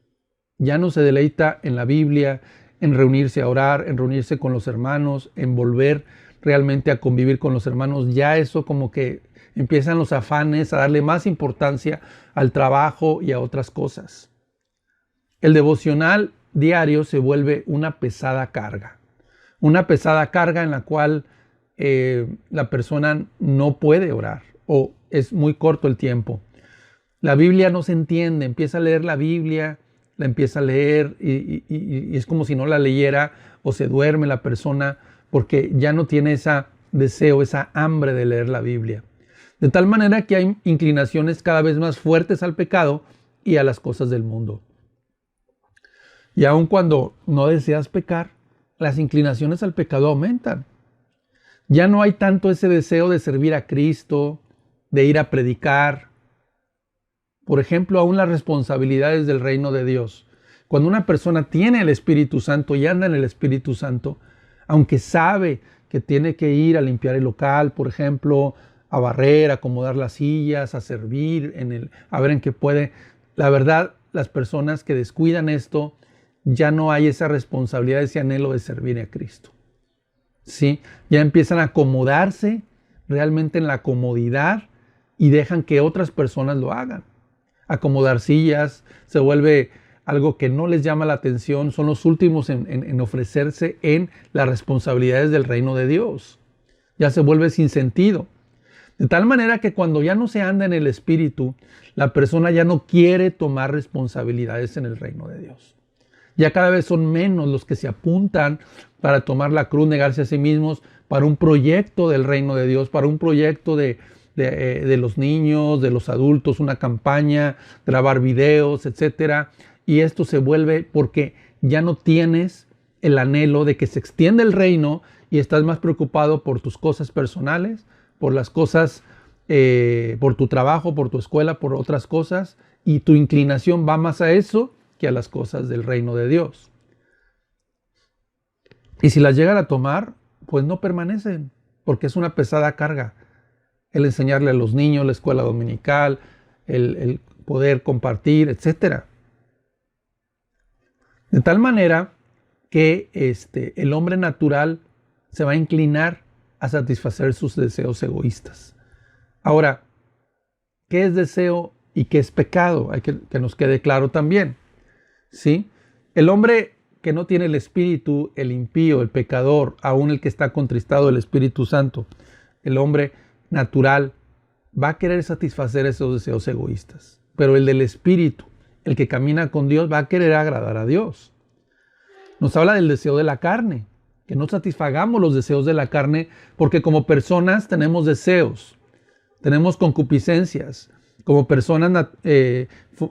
Ya no se deleita en la Biblia, en reunirse a orar, en reunirse con los hermanos, en volver realmente a convivir con los hermanos. Ya eso como que empiezan los afanes a darle más importancia al trabajo y a otras cosas. El devocional diario se vuelve una pesada carga. Una pesada carga en la cual la persona no puede orar o es muy corto el tiempo. La Biblia no se entiende, empieza a leer la Biblia, la empieza a leer y es como si no la leyera o se duerme la persona porque ya no tiene ese deseo, esa hambre de leer la Biblia. De tal manera que hay inclinaciones cada vez más fuertes al pecado y a las cosas del mundo. Y aun cuando no deseas pecar, las inclinaciones al pecado aumentan. Ya no hay tanto ese deseo de servir a Cristo, de ir a predicar. Por ejemplo, aún las responsabilidades del reino de Dios. Cuando una persona tiene el Espíritu Santo y anda en el Espíritu Santo, aunque sabe que tiene que ir a limpiar el local, por ejemplo, a barrer, a acomodar las sillas, a servir, a ver en qué puede. La verdad, las personas que descuidan esto, ya no hay esa responsabilidad, ese anhelo de servir a Cristo. ¿Sí? Ya empiezan a acomodarse realmente en la comodidad y dejan que otras personas lo hagan. Acomodar sillas se vuelve algo que no les llama la atención, son los últimos en ofrecerse en las responsabilidades del reino de Dios. Ya se vuelve sin sentido. De tal manera que cuando ya no se anda en el Espíritu, la persona ya no quiere tomar responsabilidades en el reino de Dios. Ya cada vez son menos los que se apuntan para tomar la cruz, negarse a sí mismos, para un proyecto del reino de Dios, para un proyecto de los niños, de los adultos, una campaña, grabar videos, etc. Y esto se vuelve porque ya no tienes el anhelo de que se extienda el reino y estás más preocupado por tus cosas personales, por las cosas, por tu trabajo, por tu escuela, por otras cosas, y tu inclinación va más a eso que a las cosas del reino de Dios. Y si las llegan a tomar, pues no permanecen, porque es una pesada carga. El enseñarle a los niños, la escuela dominical, el poder compartir, etc. De tal manera que el hombre natural se va a inclinar a satisfacer sus deseos egoístas. Ahora, ¿qué es deseo y qué es pecado? Hay que nos quede claro también. ¿Sí? El hombre que no tiene el Espíritu, el impío, el pecador, aún el que está contristado del Espíritu Santo, el hombre natural va a querer satisfacer esos deseos egoístas. Pero el del Espíritu, el que camina con Dios, va a querer agradar a Dios. Nos habla del deseo de la carne, que no satisfagamos los deseos de la carne, porque como personas tenemos deseos, tenemos concupiscencias. Como personas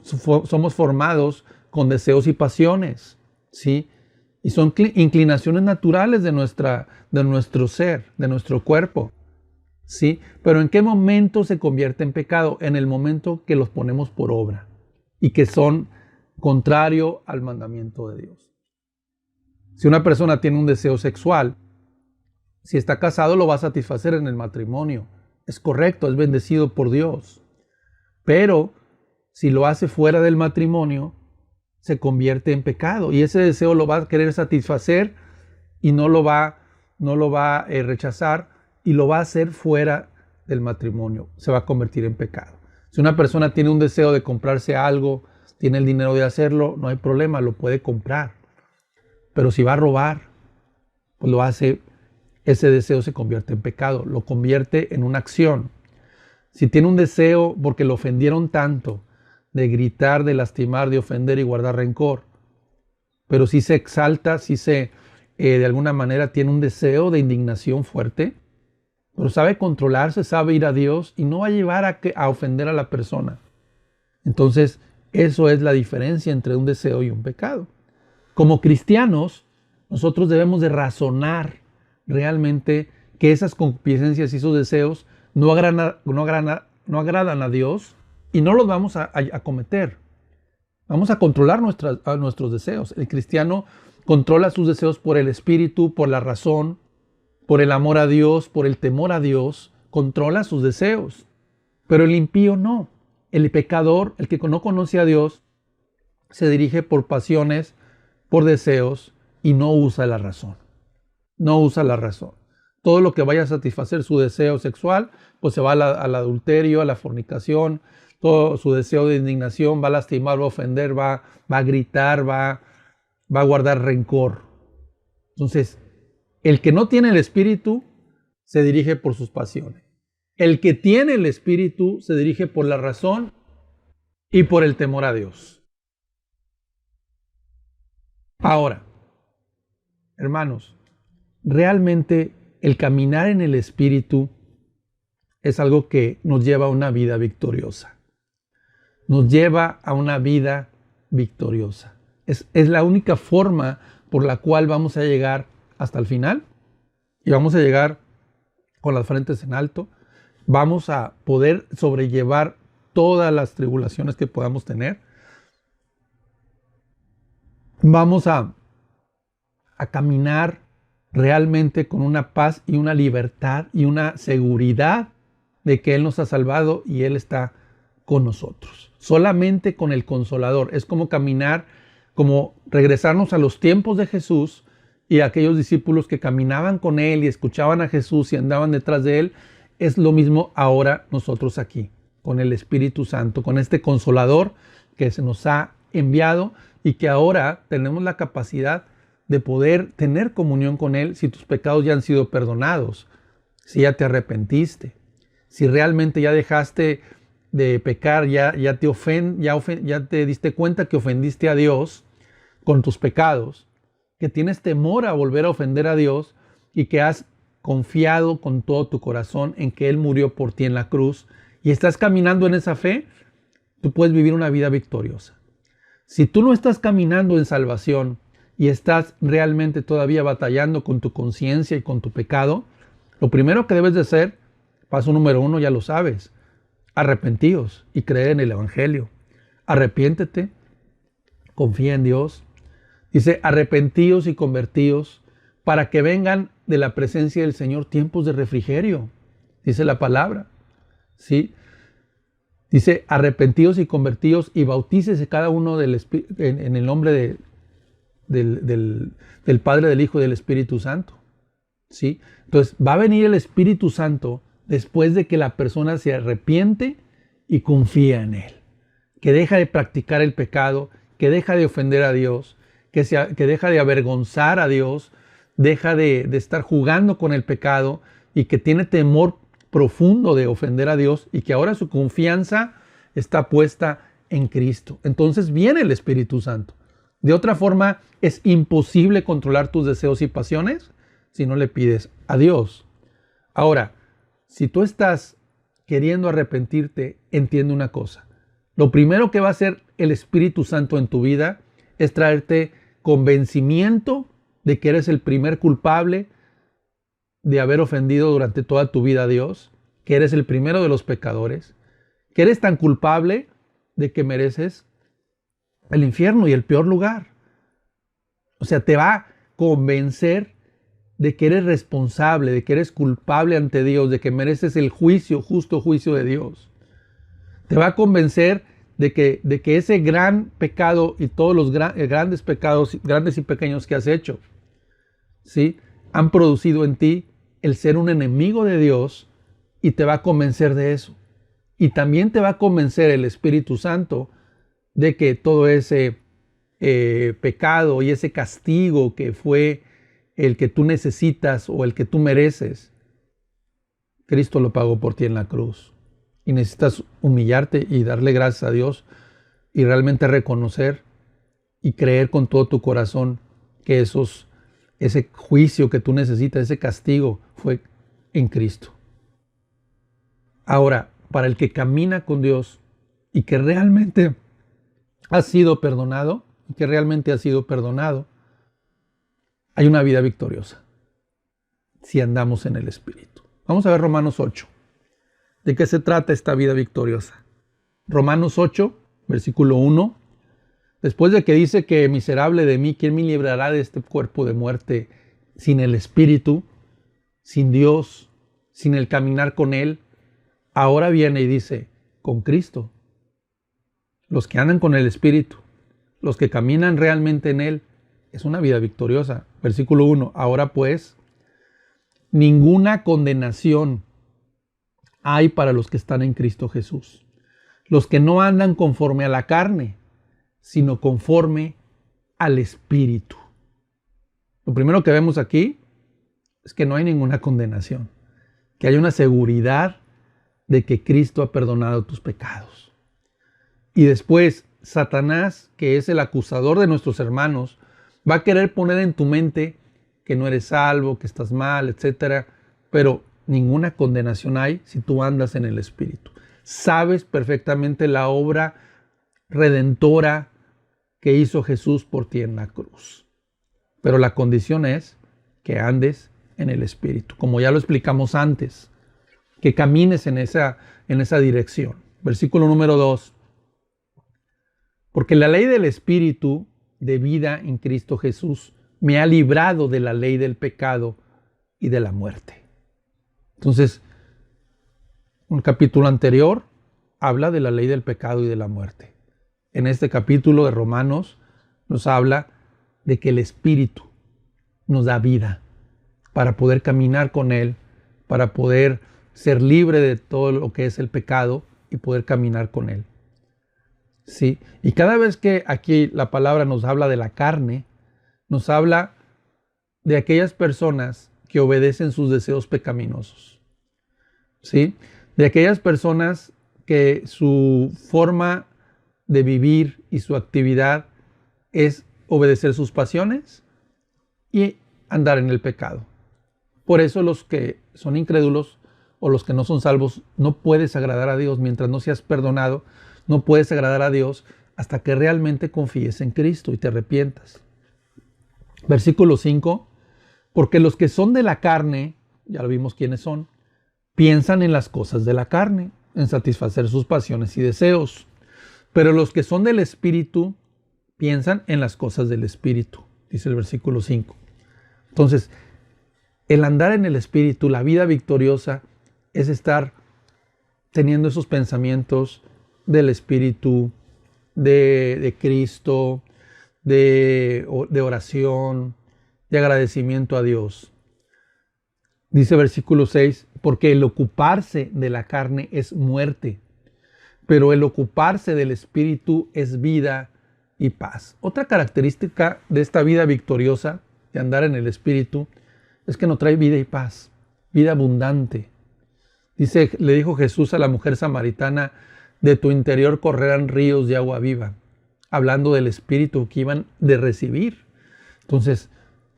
somos formados con deseos y pasiones, ¿sí? Y son inclinaciones naturales de nuestro ser, de nuestro cuerpo, ¿sí? Pero ¿en qué momento se convierte en pecado? En el momento que los ponemos por obra y que son contrario al mandamiento de Dios. Si una persona tiene un deseo sexual, si está casado lo va a satisfacer en el matrimonio. Es correcto, es bendecido por Dios. Pero si lo hace fuera del matrimonio, se convierte en pecado. Y ese deseo lo va a querer satisfacer y no lo va a rechazar y lo va a hacer fuera del matrimonio. Se va a convertir en pecado. Si una persona tiene un deseo de comprarse algo, tiene el dinero de hacerlo, no hay problema, lo puede comprar. Pero si va a robar, pues lo hace, ese deseo se convierte en pecado, lo convierte en una acción. Si tiene un deseo porque lo ofendieron tanto, de gritar, de lastimar, de ofender y guardar rencor, pero si se exalta, si de alguna manera tiene un deseo de indignación fuerte, pero sabe controlarse, sabe ir a Dios y no va a llevar a ofender a la persona. Entonces, eso es la diferencia entre un deseo y un pecado. Como cristianos, nosotros debemos de razonar realmente que esas concupiscencias y esos deseos no agradan a Dios y no los vamos a cometer. Vamos a controlar nuestros deseos. El cristiano controla sus deseos por el Espíritu, por la razón, por el amor a Dios, por el temor a Dios. Controla sus deseos. Pero el impío no. El pecador, el que no conoce a Dios, se dirige por pasiones, por deseos y no usa la razón. No usa la razón. Todo lo que vaya a satisfacer su deseo sexual, pues se va al adulterio, a la fornicación. Todo su deseo de indignación va a lastimar, va a ofender, va a gritar, va a guardar rencor. Entonces, el que no tiene el Espíritu se dirige por sus pasiones. El que tiene el Espíritu se dirige por la razón y por el temor a Dios. Ahora, hermanos, realmente el caminar en el Espíritu es algo que nos lleva a una vida victoriosa. Nos lleva a una vida victoriosa. Es la única forma por la cual vamos a llegar hasta el final y vamos a llegar con las frentes en alto. Vamos a poder sobrellevar todas las tribulaciones que podamos tener. Vamos a caminar realmente con una paz y una libertad y una seguridad de que Él nos ha salvado y Él está con nosotros, solamente con el Consolador. Es como caminar, como regresarnos a los tiempos de Jesús y aquellos discípulos que caminaban con Él y escuchaban a Jesús y andaban detrás de Él. Es lo mismo ahora nosotros aquí, con el Espíritu Santo, con este Consolador que se nos ha enviado y que ahora tenemos la capacidad de poder tener comunión con Él si tus pecados ya han sido perdonados, si ya te arrepentiste, si realmente ya dejaste de pecar, ya te diste cuenta que ofendiste a Dios con tus pecados, que tienes temor a volver a ofender a Dios y que has confiado con todo tu corazón en que Él murió por ti en la cruz y estás caminando en esa fe, tú puedes vivir una vida victoriosa. Si tú no estás caminando en salvación y estás realmente todavía batallando con tu conciencia y con tu pecado, lo primero que debes de hacer, paso número 1, ya lo sabes, arrepentíos y creer en el Evangelio. Arrepiéntete, confía en Dios. Dice, arrepentíos y convertíos para que vengan de la presencia del Señor tiempos de refrigerio. Dice la palabra, ¿sí? Dice, arrepentíos y convertíos y bautícese cada uno en el nombre del Padre, del Hijo y del Espíritu Santo, ¿sí? Entonces, va a venir el Espíritu Santo después de que la persona se arrepiente y confía en Él, que deja de practicar el pecado, que deja de ofender a Dios, que deja de avergonzar a Dios, deja de estar jugando con el pecado y que tiene temor profundo de ofender a Dios y que ahora su confianza está puesta en Cristo. Entonces viene el Espíritu Santo. De otra forma, es imposible controlar tus deseos y pasiones si no le pides a Dios. Ahora, si tú estás queriendo arrepentirte, entiende una cosa. Lo primero que va a hacer el Espíritu Santo en tu vida es traerte convencimiento de que eres el primer culpable de haber ofendido durante toda tu vida a Dios, que eres el primero de los pecadores, que eres tan culpable de que mereces el infierno y el peor lugar. O sea, te va a convencer de que eres responsable, de que eres culpable ante Dios, de que mereces el juicio, justo juicio de Dios. Te va a convencer de que ese gran pecado y todos los grandes pecados, grandes y pequeños que has hecho, ¿sí?, han producido en ti el ser un enemigo de Dios y te va a convencer de eso. Y también te va a convencer el Espíritu Santo de que todo ese pecado y ese castigo que fue el que tú necesitas o el que tú mereces, Cristo lo pagó por ti en la cruz. Y necesitas humillarte y darle gracias a Dios y realmente reconocer y creer con todo tu corazón que ese juicio que tú necesitas, ese castigo, fue en Cristo. Ahora, para el que camina con Dios y que realmente ha sido perdonado, hay una vida victoriosa si andamos en el Espíritu. Vamos a ver Romanos 8. ¿De qué se trata esta vida victoriosa? Romanos 8, versículo 1. Después de que dice que miserable de mí, ¿quién me librará de este cuerpo de muerte? Sin el Espíritu, sin Dios, sin el caminar con Él. Ahora viene y dice, con Cristo. Los que andan con el Espíritu, los que caminan realmente en Él, es una vida victoriosa. Versículo 1. Ahora pues, ninguna condenación hay para los que están en Cristo Jesús. Los que no andan conforme a la carne, sino conforme al Espíritu. Lo primero que vemos aquí es que no hay ninguna condenación, que hay una seguridad de que Cristo ha perdonado tus pecados. Y después, Satanás, que es el acusador de nuestros hermanos, va a querer poner en tu mente que no eres salvo, que estás mal, etc. Pero ninguna condenación hay si tú andas en el Espíritu. Sabes perfectamente la obra redentora que hizo Jesús por ti en la cruz. Pero la condición es que andes en el Espíritu, como ya lo explicamos antes, que camines en esa dirección. Versículo número 2. Porque la ley del Espíritu de vida en Cristo Jesús me ha librado de la ley del pecado y de la muerte. Entonces, un capítulo anterior habla de la ley del pecado y de la muerte. En este capítulo de Romanos nos habla de que el Espíritu nos da vida para poder caminar con Él, para poder ser libre de todo lo que es el pecado y poder caminar con Él. Sí, y cada vez que aquí la palabra nos habla de la carne, nos habla de aquellas personas que obedecen sus deseos pecaminosos. ¿Sí? De aquellas personas que su forma de vivir y su actividad es obedecer sus pasiones y andar en el pecado. Por eso los que son incrédulos o los que no son salvos, no puedes agradar a Dios mientras no seas perdonado, no puedes agradar a Dios hasta que realmente confíes en Cristo y te arrepientas. Versículo 5, porque los que son de la carne, ya lo vimos quiénes son, piensan en las cosas de la carne, en satisfacer sus pasiones y deseos. Pero los que son del Espíritu, piensan en las cosas del Espíritu, dice el versículo 5. Entonces, el andar en el Espíritu, la vida victoriosa, es estar teniendo esos pensamientos del Espíritu, de Cristo, de oración, de agradecimiento a Dios. Dice versículo 6, porque el ocuparse de la carne es muerte, pero el ocuparse del Espíritu es vida y paz. Otra característica de esta vida victoriosa, de andar en el Espíritu, es que nos trae vida y paz, vida abundante. Dice, le dijo Jesús a la mujer samaritana, de tu interior correrán ríos de agua viva, hablando del Espíritu que iban de recibir. Entonces,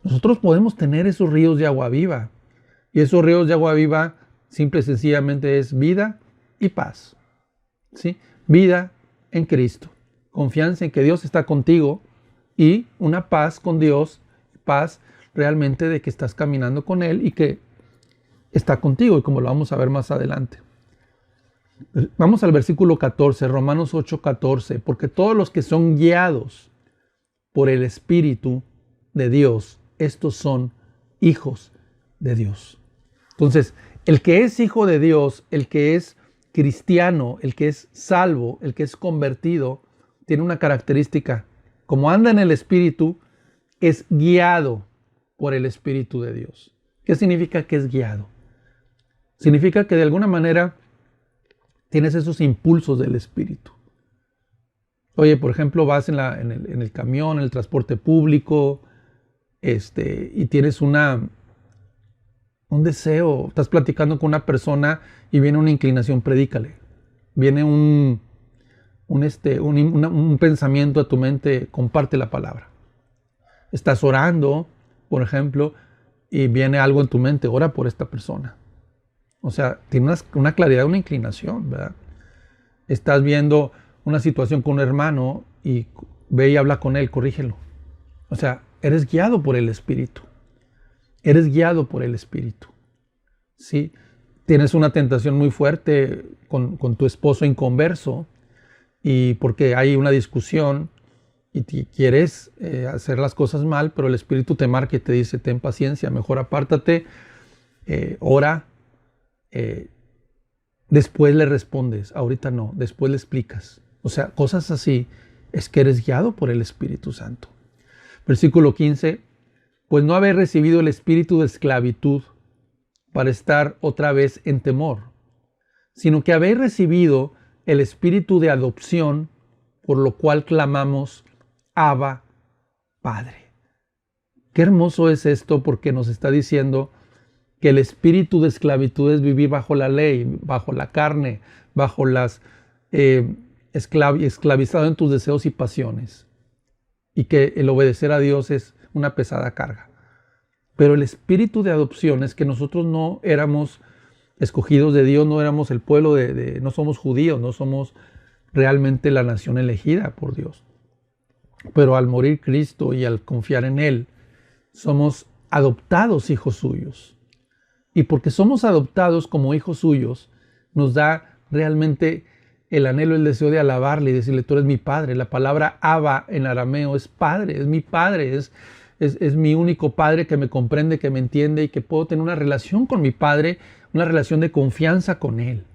nosotros podemos tener esos ríos de agua viva, y esos ríos de agua viva, simple y sencillamente es vida y paz. ¿Sí? Vida en Cristo, confianza en que Dios está contigo y una paz con Dios, paz realmente de que estás caminando con Él y que está contigo, y como lo vamos a ver más adelante. Vamos al versículo 14, Romanos 8:14, porque todos los que son guiados por el Espíritu de Dios, estos son hijos de Dios. Entonces, el que es hijo de Dios, el que es cristiano, el que es salvo, el que es convertido, tiene una característica. Como anda en el Espíritu, es guiado por el Espíritu de Dios. ¿Qué significa que es guiado? Significa que de alguna manera tienes esos impulsos del Espíritu. Oye, por ejemplo, vas en el camión, en el transporte público, y tienes un deseo, estás platicando con una persona y viene una inclinación, predícale. Viene un pensamiento a tu mente, comparte la palabra. Estás orando, por ejemplo, y viene algo en tu mente, ora por esta persona. O sea, tiene una claridad, una inclinación, ¿verdad? Estás viendo una situación con un hermano y ve y habla con él, corrígelo. O sea, eres guiado por el Espíritu. Eres guiado por el Espíritu. ¿Sí? Tienes una tentación muy fuerte con tu esposo inconverso y porque hay una discusión y quieres hacer las cosas mal, pero el Espíritu te marca y te dice, ten paciencia, mejor apártate, ora, después le respondes, ahorita no, después le explicas. O sea, cosas así, es que eres guiado por el Espíritu Santo. Versículo 15, pues no habéis recibido el espíritu de esclavitud para estar otra vez en temor, sino que habéis recibido el espíritu de adopción, por lo cual clamamos, Abba, Padre. Qué hermoso es esto, porque nos está diciendo que el espíritu de esclavitud es vivir bajo la ley, bajo la carne, bajo las esclavizado en tus deseos y pasiones, y que el obedecer a Dios es una pesada carga. Pero el espíritu de adopción es que nosotros no éramos escogidos de Dios, no éramos el pueblo no somos judíos, no somos realmente la nación elegida por Dios. Pero al morir Cristo y al confiar en Él, somos adoptados hijos suyos. Y porque somos adoptados como hijos suyos, nos da realmente el anhelo, el deseo de alabarle y decirle, tú eres mi padre. La palabra Abba en arameo es padre, es mi padre, es mi único padre que me comprende, que me entiende y que puedo tener una relación con mi padre, una relación de confianza con él.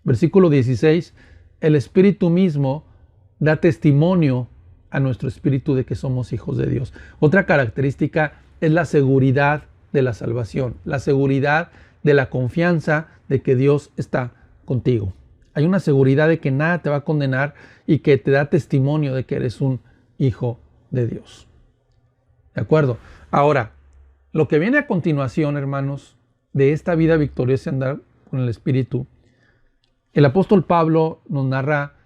Versículo 16, el Espíritu mismo da testimonio a nuestro espíritu de que somos hijos de Dios. Otra característica es la seguridad de la salvación, la seguridad de la confianza de que Dios está contigo. Hay una seguridad de que nada te va a condenar y que te da testimonio de que eres un hijo de Dios. ¿De acuerdo? Ahora, lo que viene a continuación, hermanos, de esta vida victoriosa andar con el Espíritu, el apóstol Pablo nos narra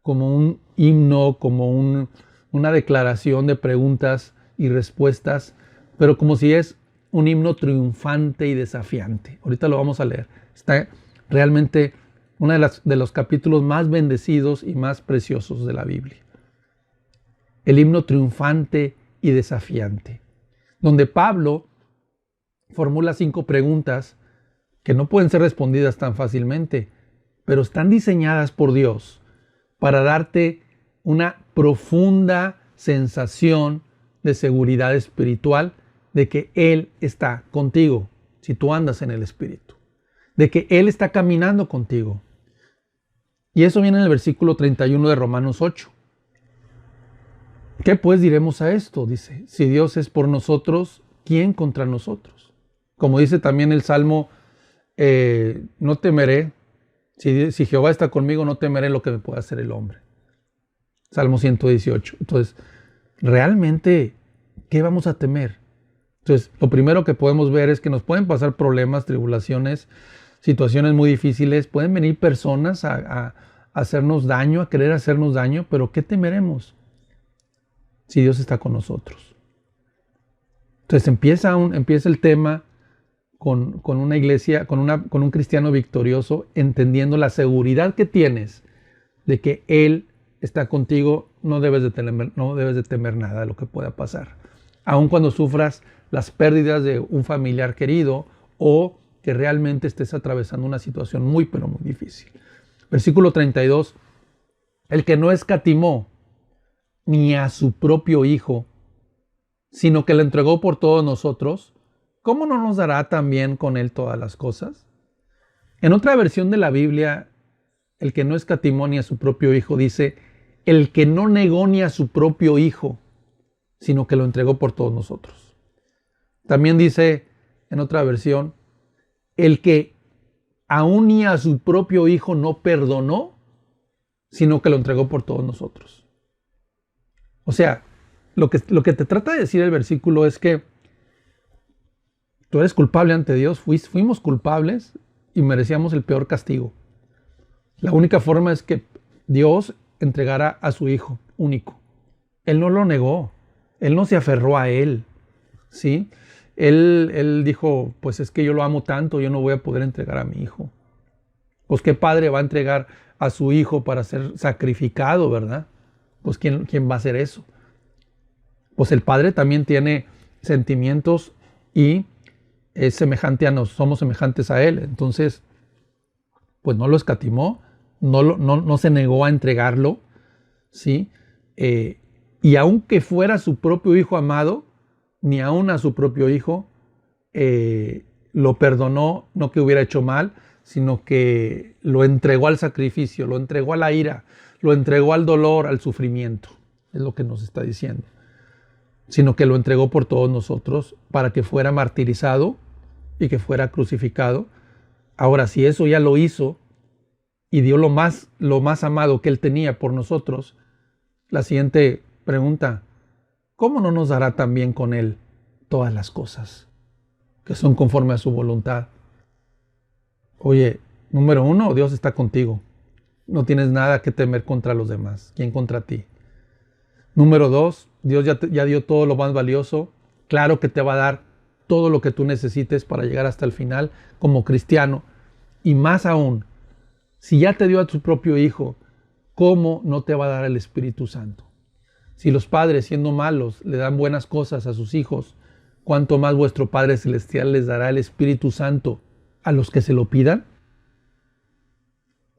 como un himno, como una declaración de preguntas y respuestas, pero como si es un himno triunfante y desafiante. Ahorita lo vamos a leer. Está realmente uno de los capítulos más bendecidos y más preciosos de la Biblia. El himno triunfante y desafiante, donde Pablo formula 5 preguntas que no pueden ser respondidas tan fácilmente, pero están diseñadas por Dios para darte una profunda sensación de seguridad espiritual de que Él está contigo, si tú andas en el Espíritu, de que Él está caminando contigo. Y eso viene en el versículo 31 de Romanos 8. ¿Qué pues diremos a esto? Dice, si Dios es por nosotros, ¿quién contra nosotros? Como dice también el Salmo, no temeré, si Jehová está conmigo, no temeré lo que me pueda hacer el hombre. Salmo 118. Entonces, realmente, ¿qué vamos a temer? Entonces, lo primero que podemos ver es que nos pueden pasar problemas, tribulaciones, situaciones muy difíciles. Pueden venir personas a hacernos daño, a querer hacernos daño, pero ¿qué temeremos si Dios está con nosotros? Entonces empieza el tema con una iglesia, con un cristiano victorioso, entendiendo la seguridad que tienes de que Él está contigo. No debes de temer nada de lo que pueda pasar. Aun cuando sufras las pérdidas de un familiar querido o que realmente estés atravesando una situación muy, pero muy difícil. Versículo 32. El que no escatimó ni a su propio Hijo, sino que lo entregó por todos nosotros, ¿cómo no nos dará también con Él todas las cosas? En otra versión de la Biblia, el que no escatimó ni a su propio Hijo, dice, el que no negó ni a su propio Hijo, sino que lo entregó por todos nosotros. También dice en otra versión, el que aún ni a su propio Hijo no perdonó, sino que lo entregó por todos nosotros. O sea, lo que te trata de decir el versículo es que tú eres culpable ante Dios, fuimos culpables y merecíamos el peor castigo. La única forma es que Dios entregara a su Hijo único. Él no lo negó, Él no se aferró a Él, ¿sí? Él dijo, pues es que yo lo amo tanto, yo no voy a poder entregar a mi Hijo. Pues qué padre va a entregar a su Hijo para ser sacrificado, ¿verdad? Pues ¿quién va a hacer eso? Pues el Padre también tiene sentimientos y es semejante a nosotros, somos semejantes a Él. Entonces, pues no lo escatimó, no se negó a entregarlo, ¿sí? Y aunque fuera su propio Hijo amado, ni aun a su propio Hijo lo perdonó, no que hubiera hecho mal, sino que lo entregó al sacrificio, lo entregó a la ira, lo entregó al dolor, al sufrimiento. Es lo que nos está diciendo. Sino que lo entregó por todos nosotros para que fuera martirizado y que fuera crucificado. Ahora, si eso ya lo hizo y dio lo más amado que Él tenía por nosotros, la siguiente pregunta, ¿cómo no nos dará también con Él todas las cosas que son conforme a su voluntad? Oye, número 1, Dios está contigo. No tienes nada que temer contra los demás. ¿Quién contra ti? Número 2, Dios ya dio todo lo más valioso. Claro que te va a dar todo lo que tú necesites para llegar hasta el final como cristiano. Y más aún, si ya te dio a tu propio Hijo, ¿cómo no te va a dar el Espíritu Santo? Si los padres, siendo malos, le dan buenas cosas a sus hijos, ¿cuánto más vuestro Padre Celestial les dará el Espíritu Santo a los que se lo pidan?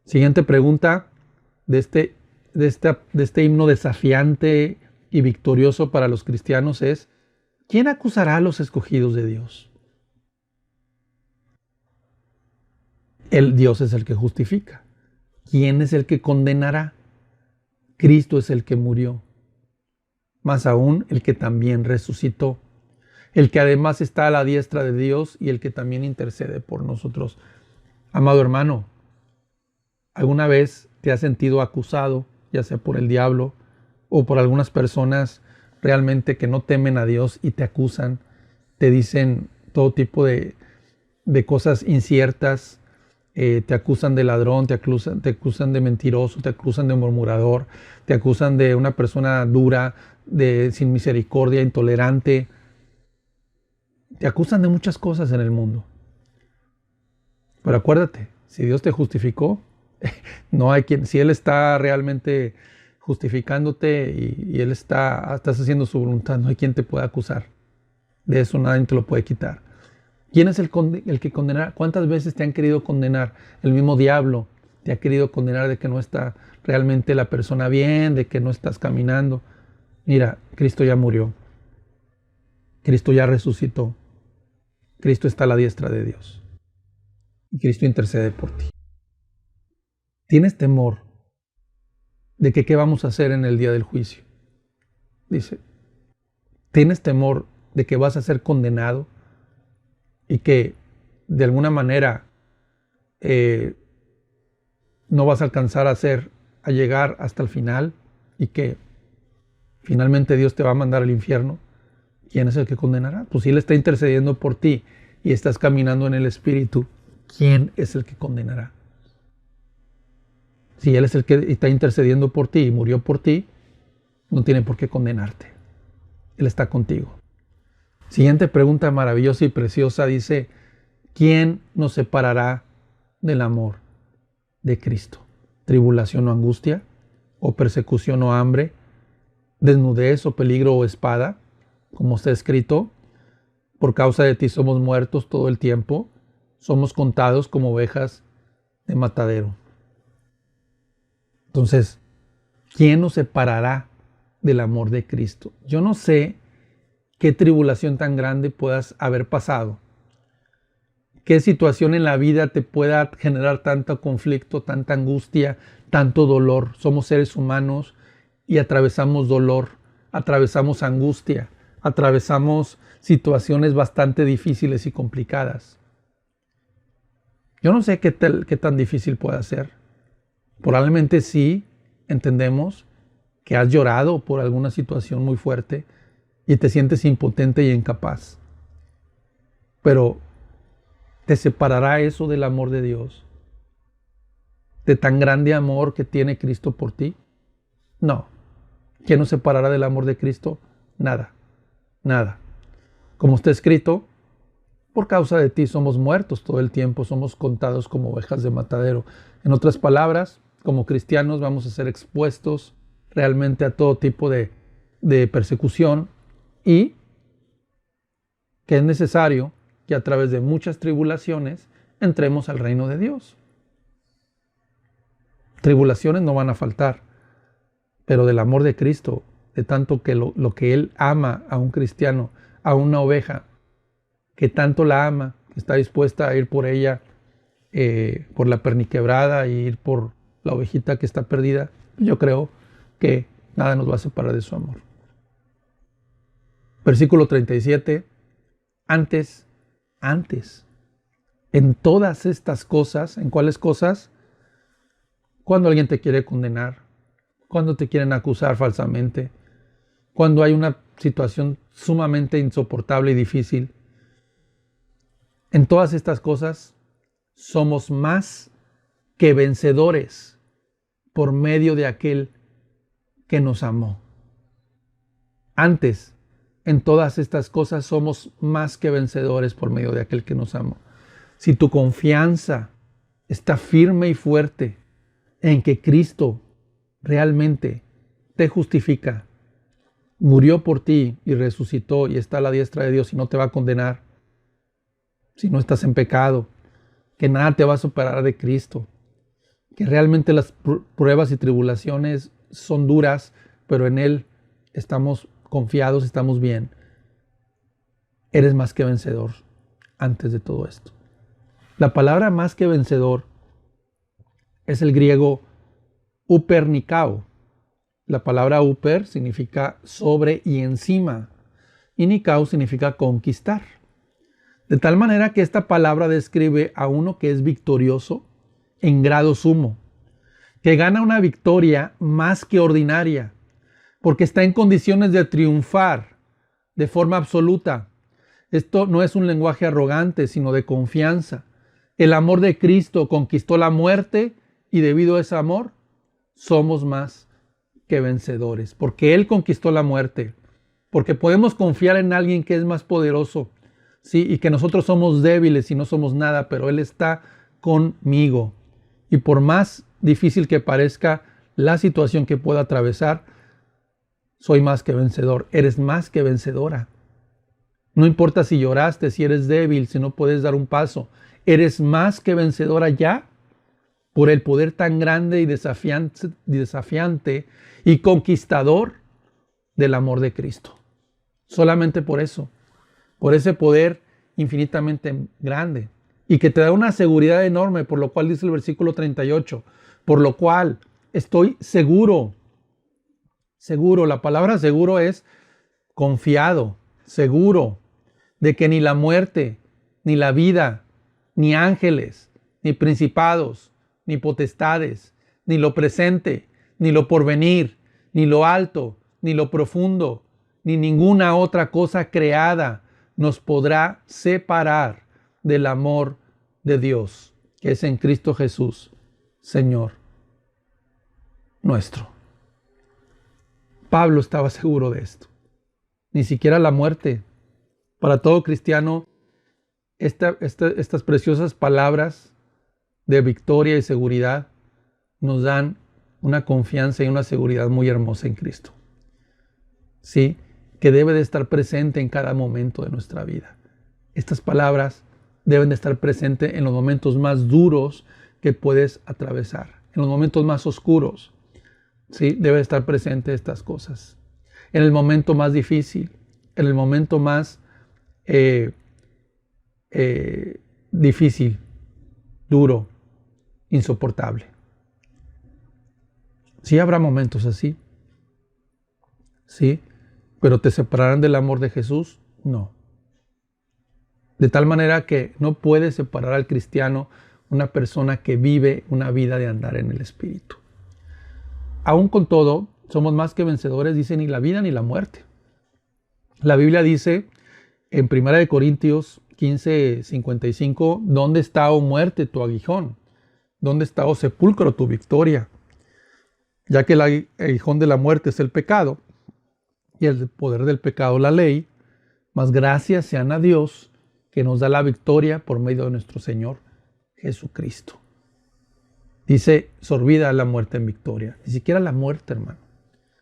Siguiente pregunta de este himno desafiante y victorioso para los cristianos es, ¿quién acusará a los escogidos de Dios? Dios es el que justifica. ¿quién es el que condenará? Cristo es el que murió, más aún el que también resucitó, el que además está a la diestra de Dios y el que también intercede por nosotros. Amado hermano, ¿alguna vez te has sentido acusado, ya sea por el diablo o por algunas personas realmente que no temen a Dios y te acusan, te dicen todo tipo de cosas inciertas, te acusan de ladrón, te acusan de mentiroso, te acusan de murmurador, te acusan de una persona dura, sin misericordia, intolerante, te acusan de muchas cosas en el mundo? Pero acuérdate, si Dios te justificó, no hay quien, si Él está realmente justificándote y Él estás haciendo su voluntad, no hay quien te pueda acusar. De eso nadie te lo puede quitar. ¿Quién es el que condenará? ¿Cuántas veces te han querido condenar? El mismo diablo te ha querido condenar de que no está realmente la persona bien, de que no estás caminando. Mira, Cristo ya murió. Cristo ya resucitó. Cristo está a la diestra de Dios. Y Cristo intercede por ti. ¿Tienes temor de que qué vamos a hacer en el día del juicio? Dice, ¿tienes temor de que vas a ser condenado y que de alguna manera no vas a alcanzar a llegar hasta el final y que finalmente Dios te va a mandar al infierno? ¿Quién es el que condenará? Pues si Él está intercediendo por ti y estás caminando en el Espíritu, ¿quién es el que condenará? Si Él es el que está intercediendo por ti y murió por ti, no tiene por qué condenarte. Él está contigo. Siguiente pregunta maravillosa y preciosa dice, ¿quién nos separará del amor de Cristo? ¿Tribulación o angustia? ¿O persecución o hambre? ¿Desnudez o peligro o espada? Como está escrito, por causa de ti somos muertos todo el tiempo, somos contados como ovejas de matadero. Entonces, ¿quién nos separará del amor de Cristo? Yo no sé qué tribulación tan grande puedas haber pasado, qué situación en la vida te pueda generar tanto conflicto, tanta angustia, tanto dolor. Somos seres humanos y atravesamos dolor, atravesamos angustia, atravesamos situaciones bastante difíciles y complicadas. Yo no sé qué tan difícil pueda ser. Probablemente sí entendemos que has llorado por alguna situación muy fuerte y te sientes impotente y incapaz. Pero ¿te separará eso del amor de Dios? ¿De tan grande amor que tiene Cristo por ti? No. ¿Quién nos separará del amor de Cristo? Nada. Nada. Como está escrito, por causa de ti somos muertos todo el tiempo, somos contados como ovejas de matadero. En otras palabras, como cristianos vamos a ser expuestos realmente a todo tipo de persecución y que es necesario que a través de muchas tribulaciones entremos al reino de Dios. Tribulaciones no van a faltar, pero del amor de Cristo, de tanto que lo que Él ama a un cristiano, a una oveja, que tanto la ama, que está dispuesta a ir por ella, por la perniquebrada y ir por la ovejita que está perdida, yo creo que nada nos va a separar de su amor. Versículo 37, antes, en todas estas cosas, ¿en cuáles cosas? Cuando alguien te quiere condenar, cuando te quieren acusar falsamente, cuando hay una situación sumamente insoportable y difícil. En todas estas cosas somos más que vencedores por medio de aquel que nos amó. Antes, en todas estas cosas somos más que vencedores por medio de aquel que nos amó. Si tu confianza está firme y fuerte en que Cristo realmente te justifica, murió por ti y resucitó y está a la diestra de Dios y no te va a condenar, si no estás en pecado, que nada te va a separar de Cristo, que realmente las pruebas y tribulaciones son duras, pero en Él estamos confiados, estamos bien. Eres más que vencedor antes de todo esto. La palabra más que vencedor es el griego upernikao. La palabra uper significa sobre y encima, y nikao significa conquistar. De tal manera que esta palabra describe a uno que es victorioso en grado sumo, que gana una victoria más que ordinaria, porque está en condiciones de triunfar de forma absoluta. Esto no es un lenguaje arrogante, sino de confianza. El amor de Cristo conquistó la muerte y debido a ese amor somos más que vencedores, porque Él conquistó la muerte, porque podemos confiar en alguien que es más poderoso, ¿sí? Y que nosotros somos débiles y no somos nada, pero Él está conmigo. Y por más difícil que parezca la situación que pueda atravesar, soy más que vencedor. Eres más que vencedora. No importa si lloraste, si eres débil, si no puedes dar un paso. Eres más que vencedora ya por el poder tan grande y desafiante y conquistador del amor de Cristo. Solamente por eso. Por ese poder infinitamente grande. Y que te da una seguridad enorme, por lo cual dice el versículo 38. Por lo cual estoy seguro. Seguro, la palabra seguro es confiado, seguro de que ni la muerte, ni la vida, ni ángeles, ni principados, ni potestades, ni lo presente, ni lo porvenir, ni lo alto, ni lo profundo, ni ninguna otra cosa creada nos podrá separar del amor de Dios, que es en Cristo Jesús, Señor nuestro. Pablo estaba seguro de esto. Ni siquiera la muerte. Para todo cristiano, estas preciosas palabras de victoria y seguridad nos dan una confianza y una seguridad muy hermosa en Cristo. Sí, que debe de estar presente en cada momento de nuestra vida. Estas palabras deben de estar presentes en los momentos más duros que puedes atravesar, en los momentos más oscuros. Sí, debe estar presente estas cosas. En el momento más difícil, en el momento más difícil, duro, insoportable. Sí habrá momentos así. Sí, pero ¿te separarán del amor de Jesús? No. De tal manera que no puede separar al cristiano una persona que vive una vida de andar en el Espíritu. Aún con todo, somos más que vencedores, dice, ni la vida ni la muerte. La Biblia dice en 1 Corintios 15:55, ¿dónde está, oh muerte, tu aguijón? ¿Dónde está, oh sepulcro, tu victoria? Ya que el aguijón de la muerte es el pecado y el poder del pecado la ley, mas gracias sean a Dios que nos da la victoria por medio de nuestro Señor Jesucristo. Dice, sorbida la muerte en victoria. Ni siquiera la muerte, hermano.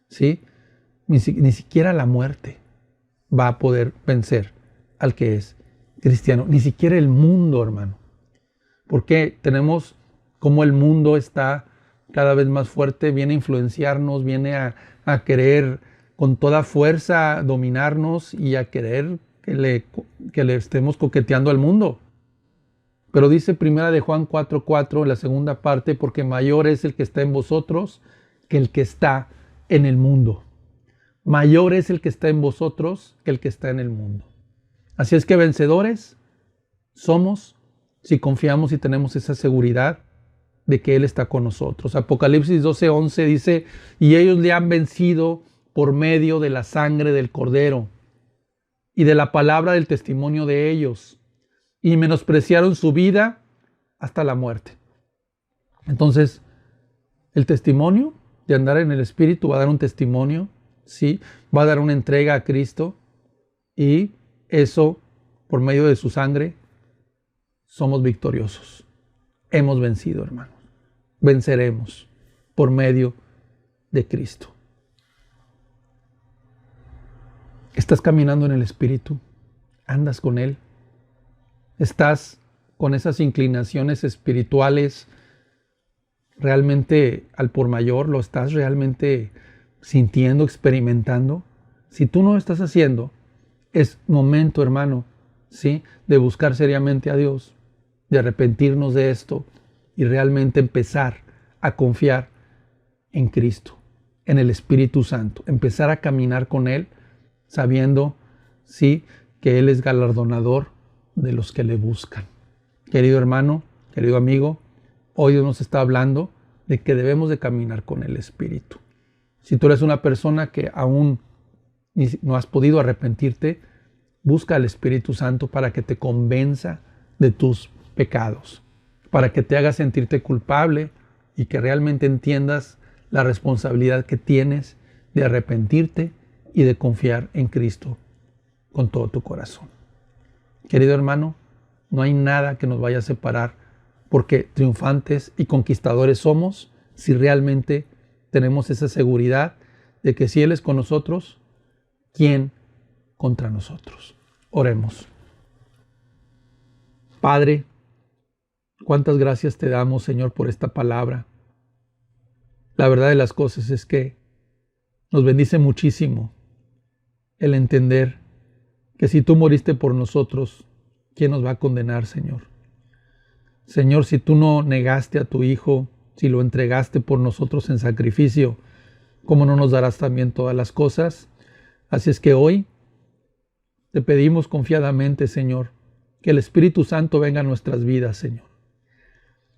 ¿Sí? Ni siquiera la muerte va a poder vencer al que es cristiano. Ni siquiera el mundo, hermano. Porque tenemos como el mundo está cada vez más fuerte, viene a influenciarnos, viene a querer con toda fuerza dominarnos y a querer que le estemos coqueteando al mundo. Pero dice 1 de Juan 4:4, en la segunda parte, porque mayor es el que está en vosotros que el que está en el mundo. Mayor es el que está en vosotros que el que está en el mundo. Así es que vencedores somos si confiamos y tenemos esa seguridad de que Él está con nosotros. Apocalipsis 12:11 dice, y ellos le han vencido por medio de la sangre del Cordero y de la palabra del testimonio de ellos, y menospreciaron su vida hasta la muerte. Entonces, el testimonio de andar en el Espíritu va a dar un testimonio, ¿sí? Va a dar una entrega a Cristo, y eso, por medio de su sangre, somos victoriosos. Hemos vencido, hermanos. Venceremos por medio de Cristo. ¿Estás caminando en el Espíritu? ¿Andas con Él? ¿Estás con esas inclinaciones espirituales realmente al por mayor? ¿Lo estás realmente sintiendo, experimentando? Si tú no lo estás haciendo, es momento, hermano, ¿sí?, de buscar seriamente a Dios, de arrepentirnos de esto y realmente empezar a confiar en Cristo, en el Espíritu Santo, empezar a caminar con Él, sabiendo, sí, que Él es galardonador de los que le buscan. Querido hermano, querido amigo, hoy Dios nos está hablando de que debemos de caminar con el Espíritu. Si tú eres una persona que aún no has podido arrepentirte, busca al Espíritu Santo para que te convenza de tus pecados, para que te haga sentirte culpable y que realmente entiendas la responsabilidad que tienes de arrepentirte y de confiar en Cristo con todo tu corazón. Querido hermano, no hay nada que nos vaya a separar, porque triunfantes y conquistadores somos si realmente tenemos esa seguridad de que si Él es con nosotros, ¿quién contra nosotros? Oremos. Padre, cuántas gracias te damos, Señor, por esta palabra. La verdad de las cosas es que nos bendice muchísimo el entender que si tú moriste por nosotros, ¿quién nos va a condenar, Señor? Señor, si tú no negaste a tu Hijo, si lo entregaste por nosotros en sacrificio, ¿cómo no nos darás también todas las cosas? Así es que hoy te pedimos confiadamente, Señor, que el Espíritu Santo venga a nuestras vidas, Señor.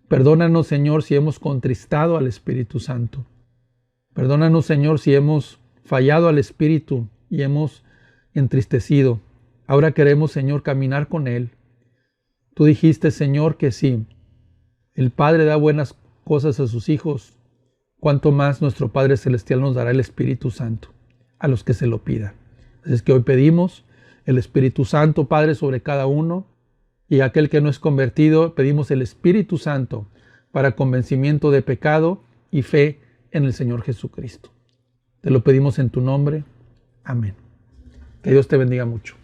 Perdónanos, Señor, si hemos contristado al Espíritu Santo. Perdónanos, Señor, si hemos fallado al Espíritu y hemos entristecido. Ahora queremos, Señor, caminar con Él. Tú dijiste, Señor, que si el Padre da buenas cosas a sus hijos, cuánto más nuestro Padre Celestial nos dará el Espíritu Santo a los que se lo pidan. Así es que hoy pedimos el Espíritu Santo, Padre, sobre cada uno, y aquel que no es convertido, pedimos el Espíritu Santo para convencimiento de pecado y fe en el Señor Jesucristo. Te lo pedimos en tu nombre. Amén. Que Dios te bendiga mucho.